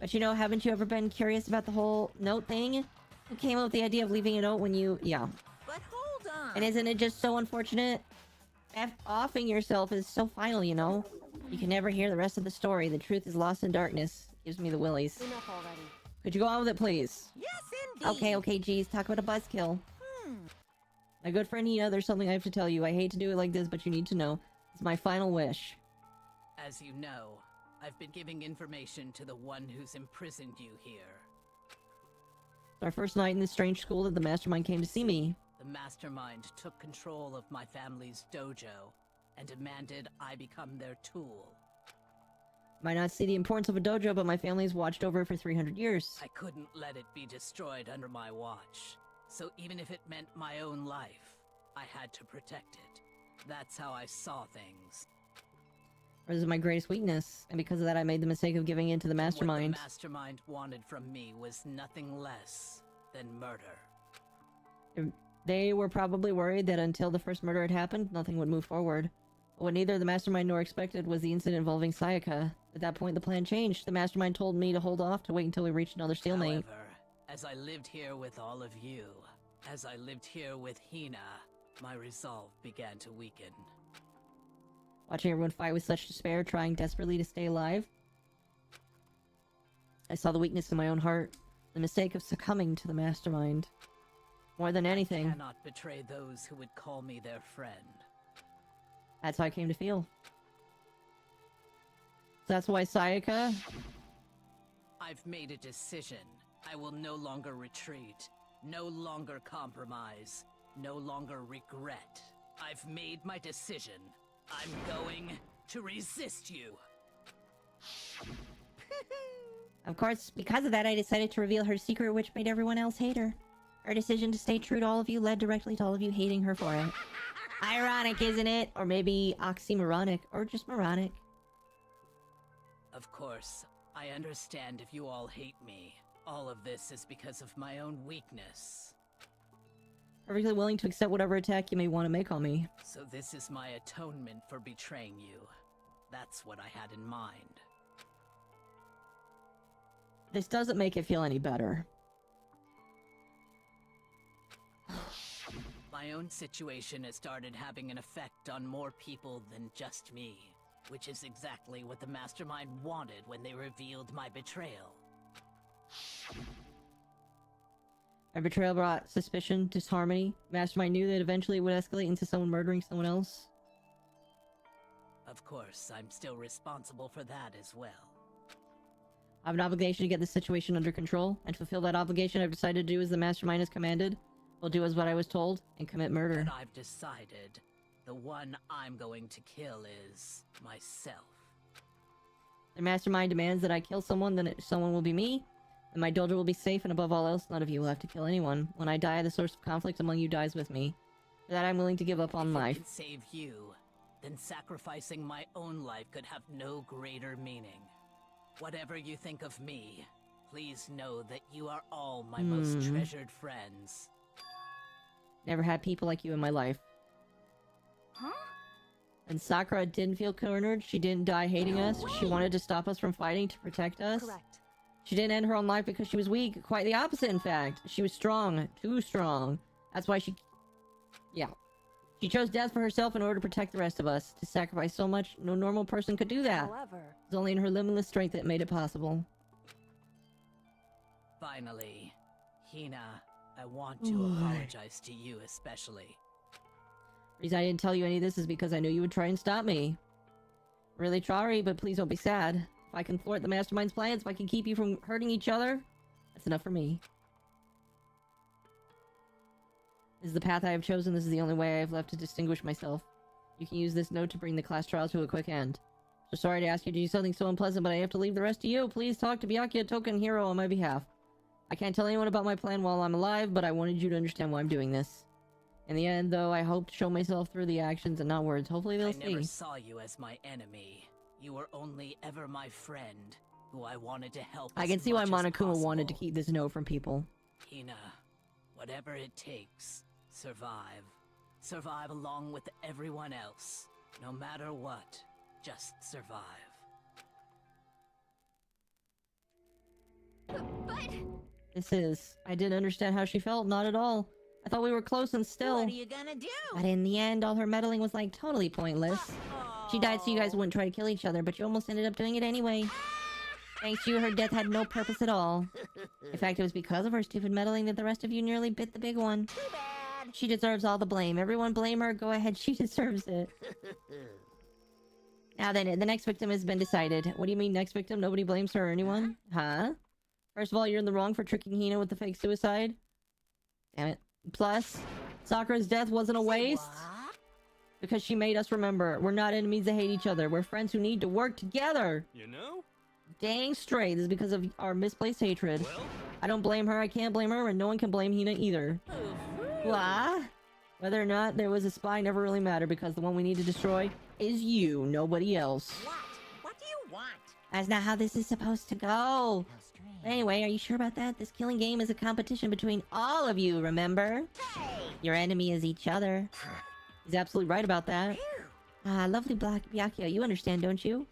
But you know, haven't you ever been curious about the whole note thing? Who came up with the idea of leaving a note when you... Yeah. But hold on. And isn't it just so unfortunate? Offing yourself is so final, you know? You can never hear the rest of the story. The truth is lost in darkness. Gives me the willies. Enough already. Could you go on with it, please? Yes, indeed. Okay, geez. Talk about a buzzkill. My good friend Hina, there's something I have to tell you. I hate to do it like this, but you need to know. It's my final wish. As you know, I've been giving information to the one who's imprisoned you here. Our first night in this strange school that the mastermind came to see me. The mastermind took control of my family's dojo and demanded I become their tool. Might not see the importance of a dojo, but my family's watched over it for 300 years. I couldn't let it be destroyed under my watch. So even if it meant my own life, I had to protect it. That's how I saw things. Or this is my greatest weakness, and because of that I made the mistake of giving in to the mastermind. What the mastermind wanted from me was nothing less than murder. They were probably worried that until the first murder had happened, nothing would move forward. But what neither the mastermind nor expected was the incident involving Sayaka. At that point the plan changed. The mastermind told me to hold off, to wait until we reached another stalemate. However, as I lived here with all of you, As I lived here with Hina, my resolve began to weaken. Watching everyone fight with such despair, trying desperately to stay alive, I saw the weakness in my own heart, the mistake of succumbing to the mastermind. More than anything, I cannot betray those who would call me their friend. that's how I came to feel. So that's why Sayaka... I've made a decision. I will no longer retreat, no longer compromise, no longer regret. I've made my decision. I'm going to resist you. Of course, because of that, I decided to reveal her secret, which made everyone else hate her. Her decision to stay true to all of you led directly to all of you hating her for it. Ironic, isn't it? Or maybe oxymoronic, or just moronic. Of course, I understand if you all hate me. All of this is because of my own weakness. Perfectly willing to accept whatever attack you may want to make on me. So this is my atonement for betraying you. That's what I had in mind. This doesn't make it feel any better. My own situation has started having an effect on more people than just me, which is exactly what the Mastermind wanted when they revealed my betrayal. My betrayal brought suspicion, disharmony. Mastermind knew that eventually it would escalate into someone murdering someone else. Of course, I'm still responsible for that as well. I have an obligation to get this situation under control, and to fulfill that obligation I've decided to do as the Mastermind has commanded. Will do as what I was told, and commit murder. And I've decided the one I'm going to kill is myself. The Mastermind demands that I kill someone, then someone will be me, and my dojo will be safe, and above all else, none of you will have to kill anyone. When I die, the source of conflict among you dies with me. For that, I'm willing to give up on life. If it can save you, then sacrificing my own life could have no greater meaning. Whatever you think of me, please know that you are all my most treasured friends. Never had people like you in my life. Huh? And Sakura didn't feel cornered. She didn't die hating us. She wanted to stop us from fighting to protect us. Correct. She didn't end her own life because she was weak. Quite the opposite, in fact. She was strong. Too strong. That's why she... Yeah. She chose death for herself in order to protect the rest of us. To sacrifice so much, no normal person could do that. However, It was only in her limitless strength that made it possible. Finally, Hina, I want to apologize to you especially. The reason I didn't tell you any of this is because I knew you would try and stop me. Really sorry, but please don't be sad. If I can thwart the Mastermind's plans, if I can keep you from hurting each other, that's enough for me. This is the path I have chosen. This is the only way I have left to distinguish myself. You can use this note to bring the class trial to a quick end. So sorry to ask you to do something so unpleasant, but I have to leave the rest to you. Please talk to Byakuya, token hero, on my behalf. I can't tell anyone about my plan while I'm alive, but I wanted you to understand why I'm doing this. In the end, though, I hope to show myself through the actions and not words. Hopefully they'll see. I never saw you as my enemy. You were only ever my friend, who I wanted to help. I can see why Monokuma wanted to keep this note from people. Hina, whatever it takes, survive. Survive along with everyone else. No matter what, just survive. But... I didn't understand how she felt, not at all. I thought we were close and still. What are you gonna do? But in the end, all her meddling was like totally pointless. She died so you guys wouldn't try to kill each other, but you almost ended up doing it anyway. Thanks to you, her death had no purpose at all. In fact, it was because of her stupid meddling that the rest of you nearly bit the big one. Too bad. She deserves all the blame. Everyone blame her. Go ahead, she deserves it. Now then, the next victim has been decided. What do you mean, next victim? Nobody blames her or anyone? Huh? First of all, you're in the wrong for tricking Hina with the fake suicide. Damn it. Plus, Sakura's death wasn't a waste. What? Because she made us remember. We're not enemies that hate each other. We're friends who need to work together. You know? Dang straight. This is because of our misplaced hatred. Well, I don't blame her. I can't blame her. And no one can blame Hina either. What? Whether or not there was a spy never really mattered because the one we need to destroy is you, nobody else. What? What do you want? That's not how this is supposed to go. How strange. Anyway, are you sure about that? This killing game is a competition between all of you, remember? Hey! Your enemy is each other. He's absolutely right about that. Phew. Lovely Black Byakuya, you understand, don't you?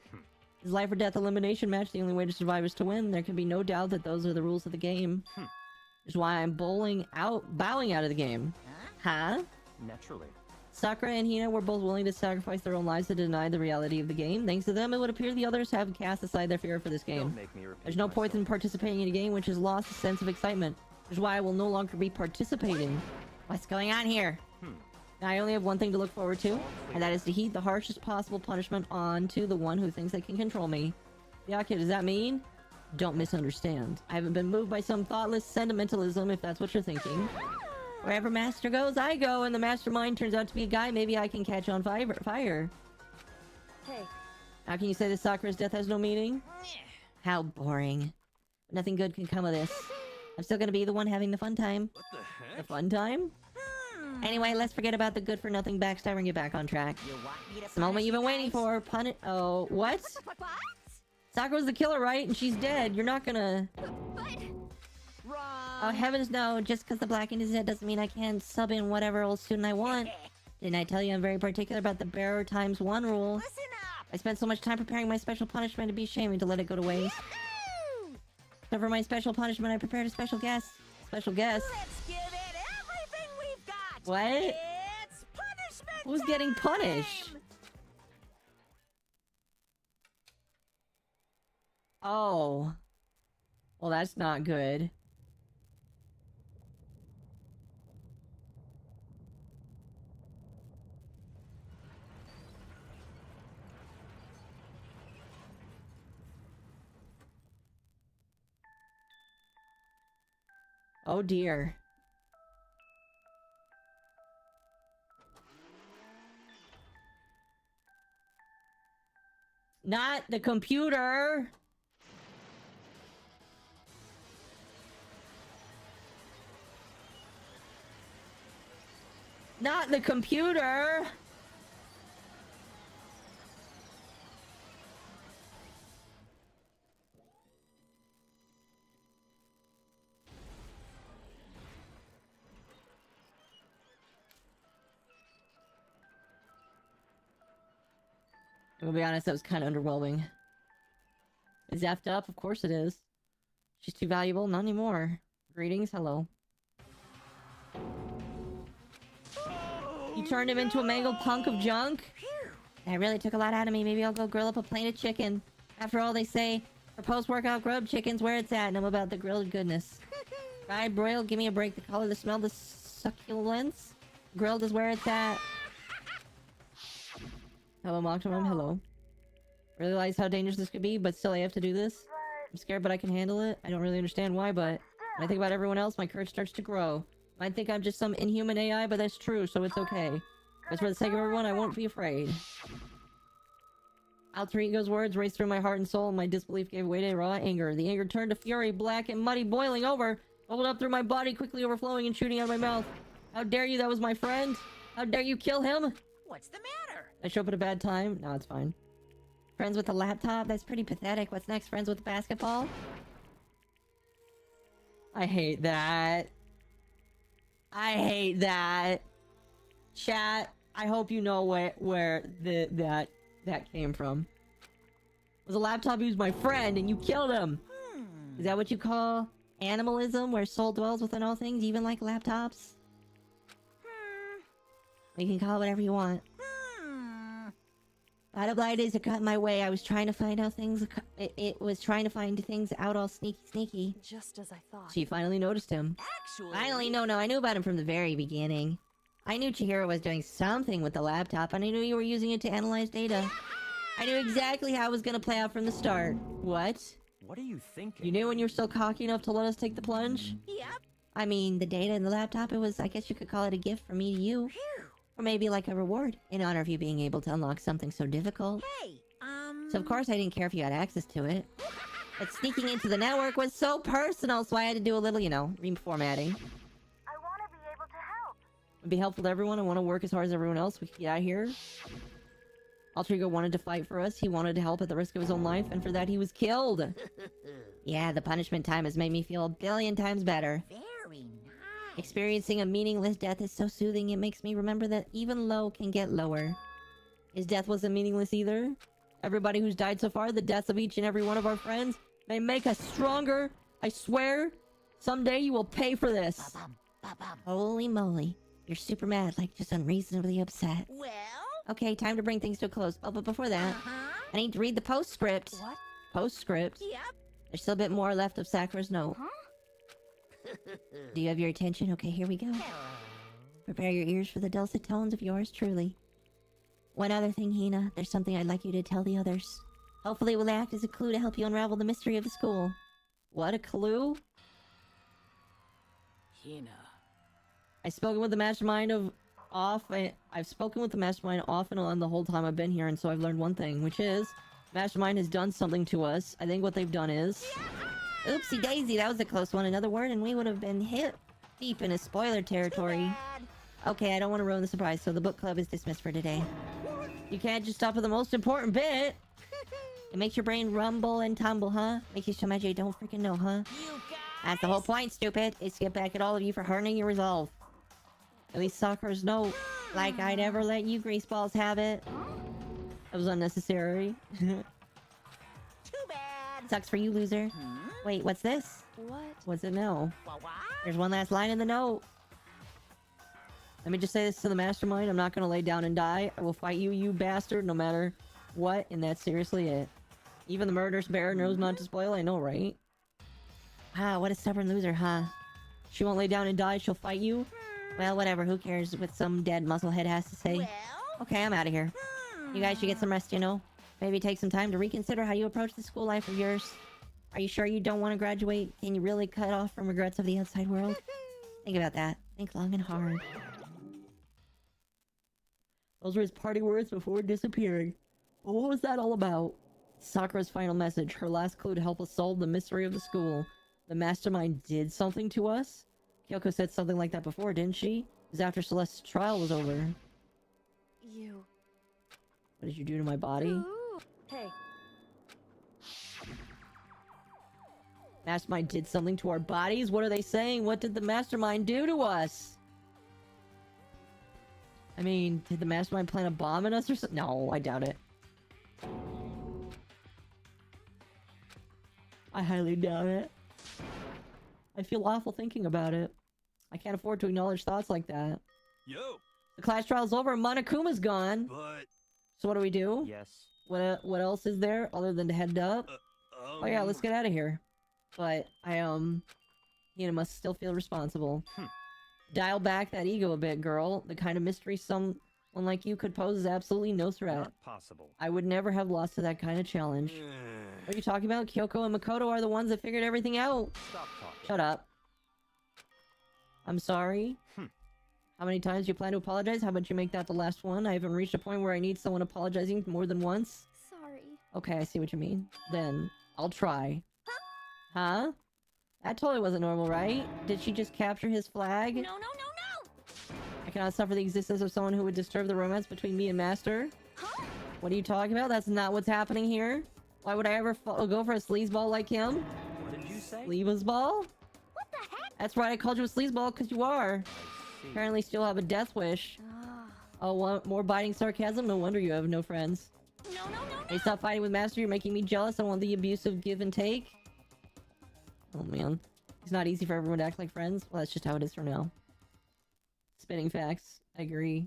This life or death elimination match, the only way to survive is to win. There can be no doubt that those are the rules of the game. Which is why I'm bowing out of the game. Huh? Naturally. Sakura and Hina were both willing to sacrifice their own lives to deny the reality of the game. Thanks to them, it would appear the others have cast aside their fear for this game. Don't make me repeat There's no point in myself. participating in a game which has lost a sense of excitement. Which is why I will no longer be participating. What's going on here? Now I only have one thing to look forward to, and that is to heap the harshest possible punishment onto the one who thinks they can control me. Yaka, does that mean? Don't misunderstand. I haven't been moved by some thoughtless sentimentalism, if that's what you're thinking. Wherever Master goes, I go, and the mastermind turns out to be a guy maybe I can catch on fire. Hey, How can you say that Sakura's death has no meaning? How boring. Nothing good can come of this. I'm still gonna be the one having the fun time. What the heck? The fun time? Anyway, let's forget about the good for nothing backstabber and get back on track. You want me to It's the moment punish you've been you waiting guys? for. Oh, what? What? Sakura's the killer, right? And she's dead. You're not gonna... But Oh, heavens no. Just because the blackened is dead doesn't mean I can't sub in whatever old student I want. Didn't I tell you I'm very particular about the bearer times one rule? Listen up! I spent so much time preparing my special punishment, it'd be shaming to let it go to waste. So for my special punishment, I prepared a special guest. Special guest? Let's give it everything we've got! What? It's punishment Who's getting punished? time! Oh. Well, that's not good. Oh dear. Not the computer! Not the computer! I'm gonna be honest, that was kind of underwhelming. Is effed up? Of course it is. She's too valuable? Not anymore. Greetings, hello. You turned him into a mangled punk of junk? That really took a lot out of me. Maybe I'll go grill up a plate of chicken. After all, they say, for post-workout grub, chicken's where it's at, and I'm about the grilled goodness. Fried, broiled, give me a break. The color, the smell, the succulence. Grilled is where it's at. Hello, Optimum. Hello. Realize how dangerous this could be, but still I have to do this. I'm scared, but I can handle it. I don't really understand why, but when I think about everyone else, my courage starts to grow. Might think I'm just some inhuman AI, but that's true, so it's okay. But for the sake of everyone, I won't be afraid. Alter Ego's words raced through my heart and soul, and my disbelief gave way to raw anger. The anger turned to fury, black and muddy, boiling over, bubbled up through my body, quickly overflowing and shooting out of my mouth. How dare you? That was my friend. How dare you kill him? What's the matter? I show up at a bad time? No, it's fine. Friends with a laptop? That's pretty pathetic. What's next? Friends with basketball? I hate that. I hate that. Chat, I hope you know where that came from. It was a laptop who's my friend and you killed him. Is that what you call animalism, where soul dwells within all things, even like laptops? You can call it whatever you want. Bottom line is, it got in my way. I was trying to find out things. It was trying to find things out all sneaky. just as I thought. She finally noticed him. Actually... Finally, no, I knew about him from the very beginning. I knew Chihiro was doing something with the laptop, and I knew you were using it to analyze data. I knew exactly how it was gonna play out from the start. What? What are you thinking? You knew when you were still cocky enough to let us take the plunge? Yep. I mean, the data in the laptop, it was, I guess you could call it a gift from me to you. Or maybe like a reward, in honor of you being able to unlock something so difficult. Hey, So of course I didn't care if you had access to it. But sneaking into the network was so personal, so I had to do a little, you know, reformatting. I want to be able to help. It'd be helpful to everyone. I want to work as hard as everyone else. We can get out of here. Alter Ego wanted to fight for us. He wanted to help at the risk of his own life, and for that he was killed. Yeah, the punishment time has made me feel a billion times better. very nice. Experiencing a meaningless death is so soothing, it makes me remember that even low can get lower. His death wasn't meaningless either. Everybody who's died so far, the deaths of each and every one of our friends, they make us stronger. I swear, Someday you will pay for this. Ba-bum, ba-bum. Holy moly. You're super mad, like just unreasonably upset. Well? Okay, time to bring things to a close. Oh, but before that, Uh-huh. I need to read the postscript. What? Postscript. Yep. There's still a bit more left of Sakura's note. Huh? Do you have your attention? Okay, here we go. Prepare your ears for the dulcet tones of yours truly. One other thing, Hina. There's something I'd like you to tell the others. Hopefully it will act as a clue to help you unravel the mystery of the school. What a clue? Hina. I've spoken with the mastermind off and on the whole time I've been here, and so I've learned one thing, which is mastermind has done something to us. I think what they've done is... Oopsie daisy, that was a close one. Another word and we would have been hit deep in a spoiler territory. Okay, I don't want to ruin the surprise, so the book club is dismissed for today. You can't just stop at the most important bit. It makes your brain rumble and tumble, huh? Makes you so mad you don't freaking know, huh? You guys. That's the whole point, stupid. Is to get back at all of you for hardening your resolve. At least Sakura's note. Like I'd ever let you greaseballs have it. That was unnecessary. Too bad. Sucks for you, loser. Wait, what's this? What? What's it now? What? There's one last line in the note. Let me just say this to the mastermind. I'm not gonna lay down and die. I will fight you, you bastard, no matter what, and that's seriously it. Even the murderous bear knows not to spoil, I know, right? Ah, what a stubborn loser, huh? She won't lay down and die, she'll fight you? Well, whatever, who cares what some dead musclehead has to say? Well? Okay, I'm out of here. You guys should get some rest, you know? Maybe take some time to reconsider how you approach the school life of yours. Are you sure you don't want to graduate? Can you really cut off from regrets of the outside world? Think about that. Think long and hard. Those were his parting words before disappearing. But what was that all about? Sakura's final message, her last clue to help us solve the mystery of the school. The mastermind did something to us? Kyoko said something like that before, didn't she? It was after Celeste's trial was over. You. What did you do to my body? Ooh. Hey. Mastermind did something to our bodies? What are they saying? What did the mastermind do to us? I mean, did the mastermind plant a bomb in us or something? No, I doubt it. I highly doubt it. I feel awful thinking about it. I can't afford to acknowledge thoughts like that. Yo, The class trial's over and Monokuma's gone. but So what do we do? Yes. What else is there other than to head up? Oh yeah, let's get out of here. But Hina must still feel responsible. Dial back that ego a bit, girl. The kind of mystery someone like you could pose is absolutely no threat. Not possible. I would never have lost to that kind of challenge. What are you talking about? Kyoko and Makoto are the ones that figured everything out. Stop talking. Shut up. I'm sorry. How many times do you plan to apologize? How about you make that the last one? I haven't reached a point where I need someone apologizing more than once. Sorry. Okay, I see what you mean. Then, I'll try. Huh? That totally wasn't normal, right? Did she just capture his flag? No, no, no, no! I cannot suffer the existence of someone who would disturb the romance between me and Master. Huh? What are you talking about? That's not what's happening here. Why would I ever go for a sleazeball like him? What did you say? Sleazeball? What the heck? That's right, I called you a sleazeball because you are. I see. Apparently still have a death wish. Ah. Oh, more biting sarcasm? No wonder you have no friends. No, no, no, Hey, no! stop fighting with Master. You're making me jealous. I want the abusive give and take. Oh, man. It's not easy for everyone to act like friends. Well, that's just how it is for now. Spinning facts. I agree.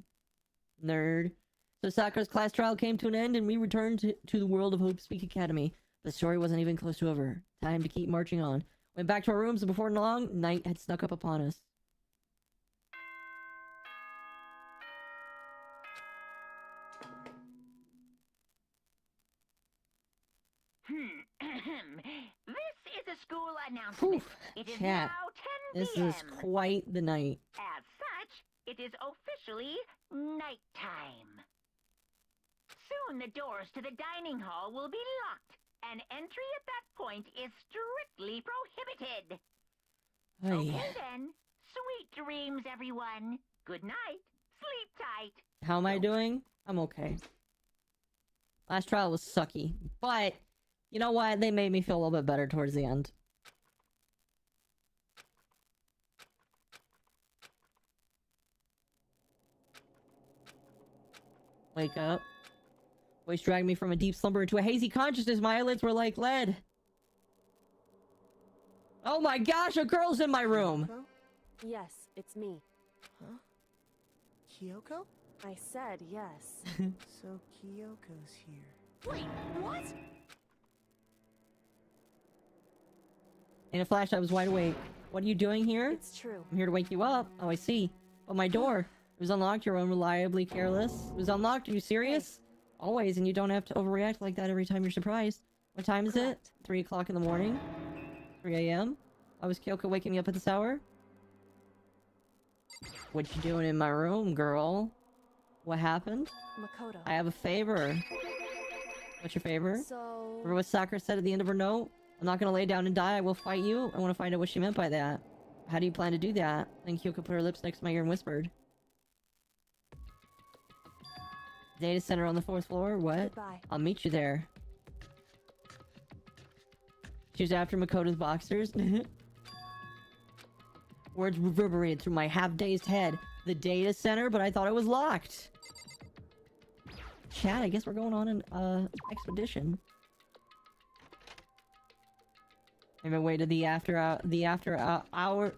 Nerd. So Sakura's class trial came to an end, and we returned to the world of Hope Speak Academy. The story wasn't even close to over. Time to keep marching on. Went back to our rooms, and before long, night had snuck up upon us. This is a school announcement. Whew, It is chat. now 10 This p.m. is quite the night. As such, it is officially nighttime. Soon the doors to the dining hall will be locked, and entry at that point is strictly prohibited. Ay. Okay then. Sweet dreams, everyone. Good night. Sleep tight. How am I doing? I'm okay. Last trial was sucky, but you know what? They made me feel a little bit better towards the end. Wake up. Voice dragged me from a deep slumber into a hazy consciousness. My eyelids were like lead. Oh my gosh, a girl's in my room! Kyoko? Yes, it's me. Huh? Kyoko? I said yes. So Kyoko's here. Wait, what? In a flash, I was wide awake. What are you doing here? It's true. I'm here to wake you up. Oh, I see. But my door. It was unlocked. You're unreliably careless. It was unlocked. Are you serious? Always, and you don't have to overreact like that every time you're surprised. What time is it? 3 o'clock in the morning? 3 a.m.? I was Kyoko waking me up at this hour? What you doing in my room, girl? What happened? Makoto. I have a favor. What's your favor? So... Remember what Sakura said at the end of her note? I'm not gonna lay down and die, I will fight you. I want to find out what she meant by that. How do you plan to do that? Then Kyoko put her lips next to my ear and whispered. Data center on the 4th floor? What? Goodbye. I'll meet you there. She was after Makoto's boxers. Words reverberated through my half-dazed head. The data center, but I thought it was locked. Chat, I guess we're going on an expedition. I made my way to the after hour.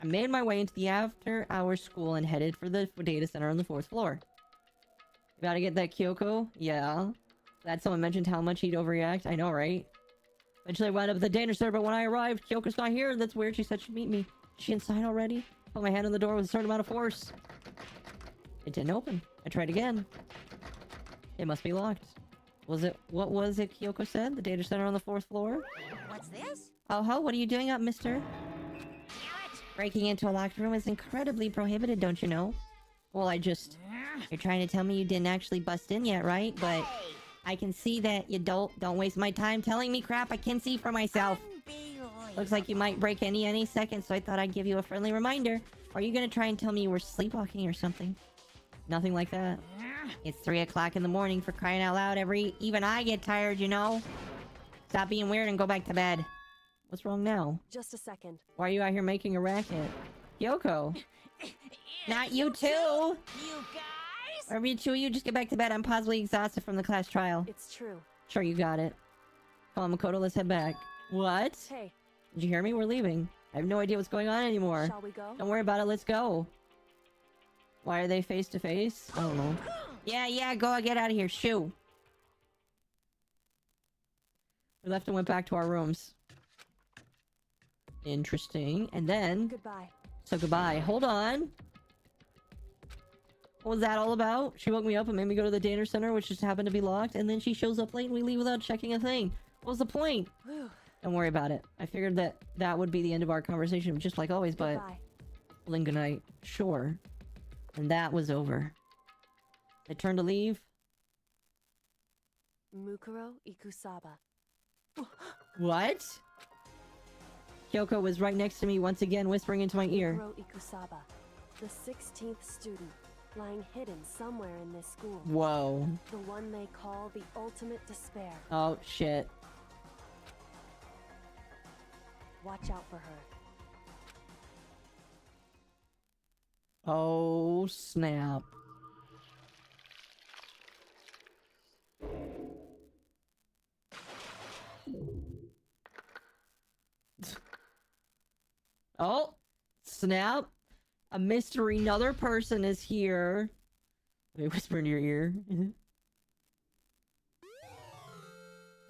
I made my way into the after-hour school and headed for the data center on the 4th floor. You gotta get that Kyoko? Yeah. Glad someone mentioned how much he'd overreact. I know, right? Eventually I wound up at the data center, but when I arrived, Kyoko's not here. That's weird. She said she'd meet me. Is she inside already? Put my hand on the door with a certain amount of force. It didn't open. I tried again. It must be locked. What was it Kyoko said? The data center on the 4th floor? What's this? Oh ho, what are you doing up, mister? Damn it! Breaking into a locked room is incredibly prohibited, don't you know? Well, you're trying to tell me you didn't actually bust in yet, right? But Hey, I can see that you don't waste my time telling me crap I can see for myself. Looks like you might break any second, so I thought I'd give you a friendly reminder. Are you gonna try and tell me you were sleepwalking or something? Nothing like that. It's 3 o'clock in the morning, for crying out loud. Even I get tired, you know? Stop being weird and go back to bed. What's wrong now? Just a second. Why are you out here making a racket? Kyoko. Not you too! You guys? Or you two of you just get back to bed. I'm possibly exhausted from the class trial. It's true. Sure, you got it. Come on, Makoto, let's head back. What? Hey, Did you hear me? We're leaving. I have no idea what's going on anymore. shall we go? Don't worry about it, let's go. Why are they face to face? I don't know. Yeah, go get out of here. Shoo. We left and went back to our rooms. Interesting. And then... Goodbye. So goodbye. Hold on. What was that all about? She woke me up and made me go to the data center, which just happened to be locked, and then she shows up late and we leave without checking a thing. What was the point? Whew. Don't worry about it. I figured that would be the end of our conversation, just like always, but... Goodbye. Well, then good night. Sure. And that was over. I turned to leave. Mukuro Ikusaba. What? Kyoko was right next to me once again, whispering into my ear. Mukuro Ikusaba. The 16th student, lying hidden somewhere in this school. Whoa. The one they call the ultimate despair. Oh, shit. Watch out for her. Oh, snap. Oh, snap. A mystery, another person is here. Let me whisper in your ear.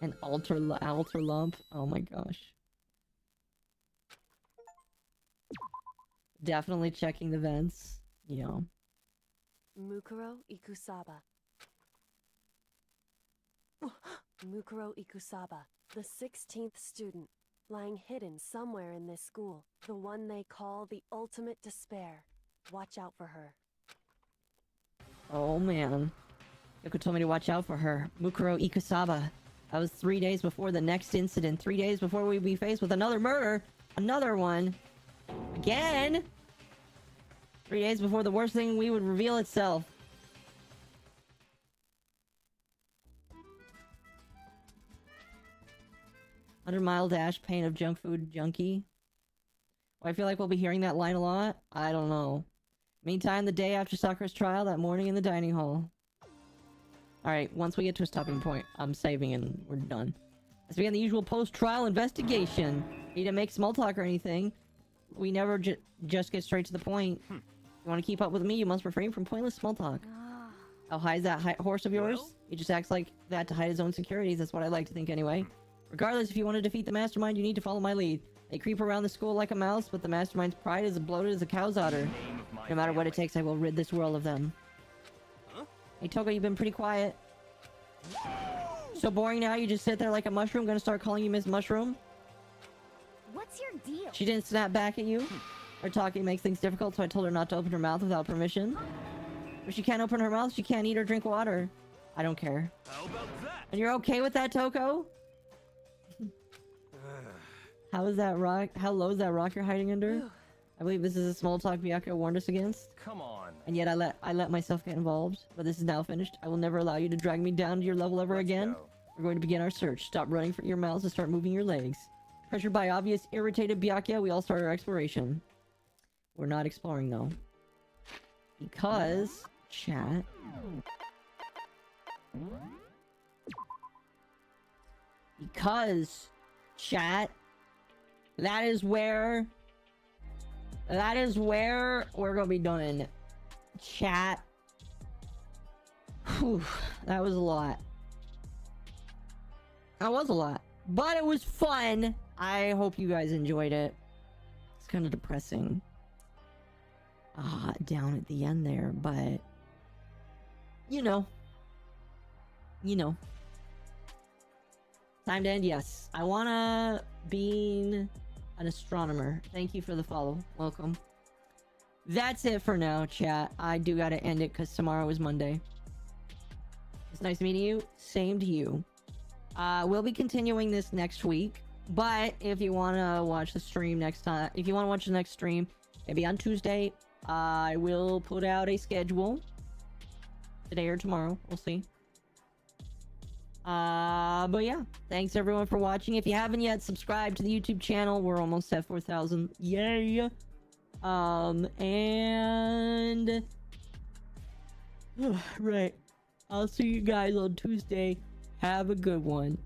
An altar lump. Oh my gosh. Definitely checking the vents. Yeah. Mukuro Ikusaba. Mukuro Ikusaba, the 16th student, lying hidden somewhere in this school. The one they call the ultimate despair. Watch out for her. Oh man. Yoko told me to watch out for her. Mukuro Ikusaba. That was 3 days before the next incident. 3 days before we'd be faced with another murder. Another one. Again! 3 days before the worst thing we would reveal itself. $100-mile dash, pain of junk food junkie. Well, I feel like we'll be hearing that line a lot. I don't know. Meantime, the day after Sakura's trial, that morning in the dining hall. Alright, once we get to a stopping point, I'm saving and we're done. Let's begin the usual post-trial investigation. need to make small talk or anything. We never just get straight to the point. You want to keep up with me, you must refrain from pointless small talk. How high is that horse of yours? Well? He just acts like that to hide his own securities. That's what I like to think anyway. Regardless, if you want to defeat the mastermind, you need to follow my lead. They creep around the school like a mouse, but the mastermind's pride is as bloated as a cow's udder. No matter what it takes, I will rid this world of them. Hey, Toko, you've been pretty quiet. So boring now, you just sit there like a mushroom? Gonna start calling you Miss Mushroom? What's your deal? She didn't snap back at you? Her talking makes things difficult, so I told her not to open her mouth without permission. If she can't open her mouth, she can't eat or drink water. I don't care. How about that? And you're okay with that, Toko? How is that rock? How low is that rock you're hiding under? I believe this is a small talk Byakuya warned us against. Come on. And yet I let myself get involved. But this is now finished. I will never allow you to drag me down to your level ever again. Go. We're going to begin our search. Stop running for your mouths and start moving your legs. Pressured by obvious irritated Byakuya, we all start our exploration. We're not exploring though. Because... Chat... Because... Chat... That is where we're gonna be done. Chat. Whew, that was a lot. That was a lot. But it was fun. I hope you guys enjoyed it. It's kind of depressing. Down at the end there, but... You know. Time to end, yes. I wanna be an astronomer. Thank you for the follow. Welcome. That's it for now, chat. I do gotta end it because tomorrow is Monday. It's nice meeting you. Same to you. We'll be continuing this next week. But if you want to watch the stream next time, if you want to watch the next stream, maybe on Tuesday, I will put out a schedule. Today or tomorrow. We'll see. But yeah, thanks everyone for watching. If you haven't yet, subscribe to the YouTube channel. We're almost at 4,000. Yay! And... right. I'll see you guys on Tuesday. Have a good one.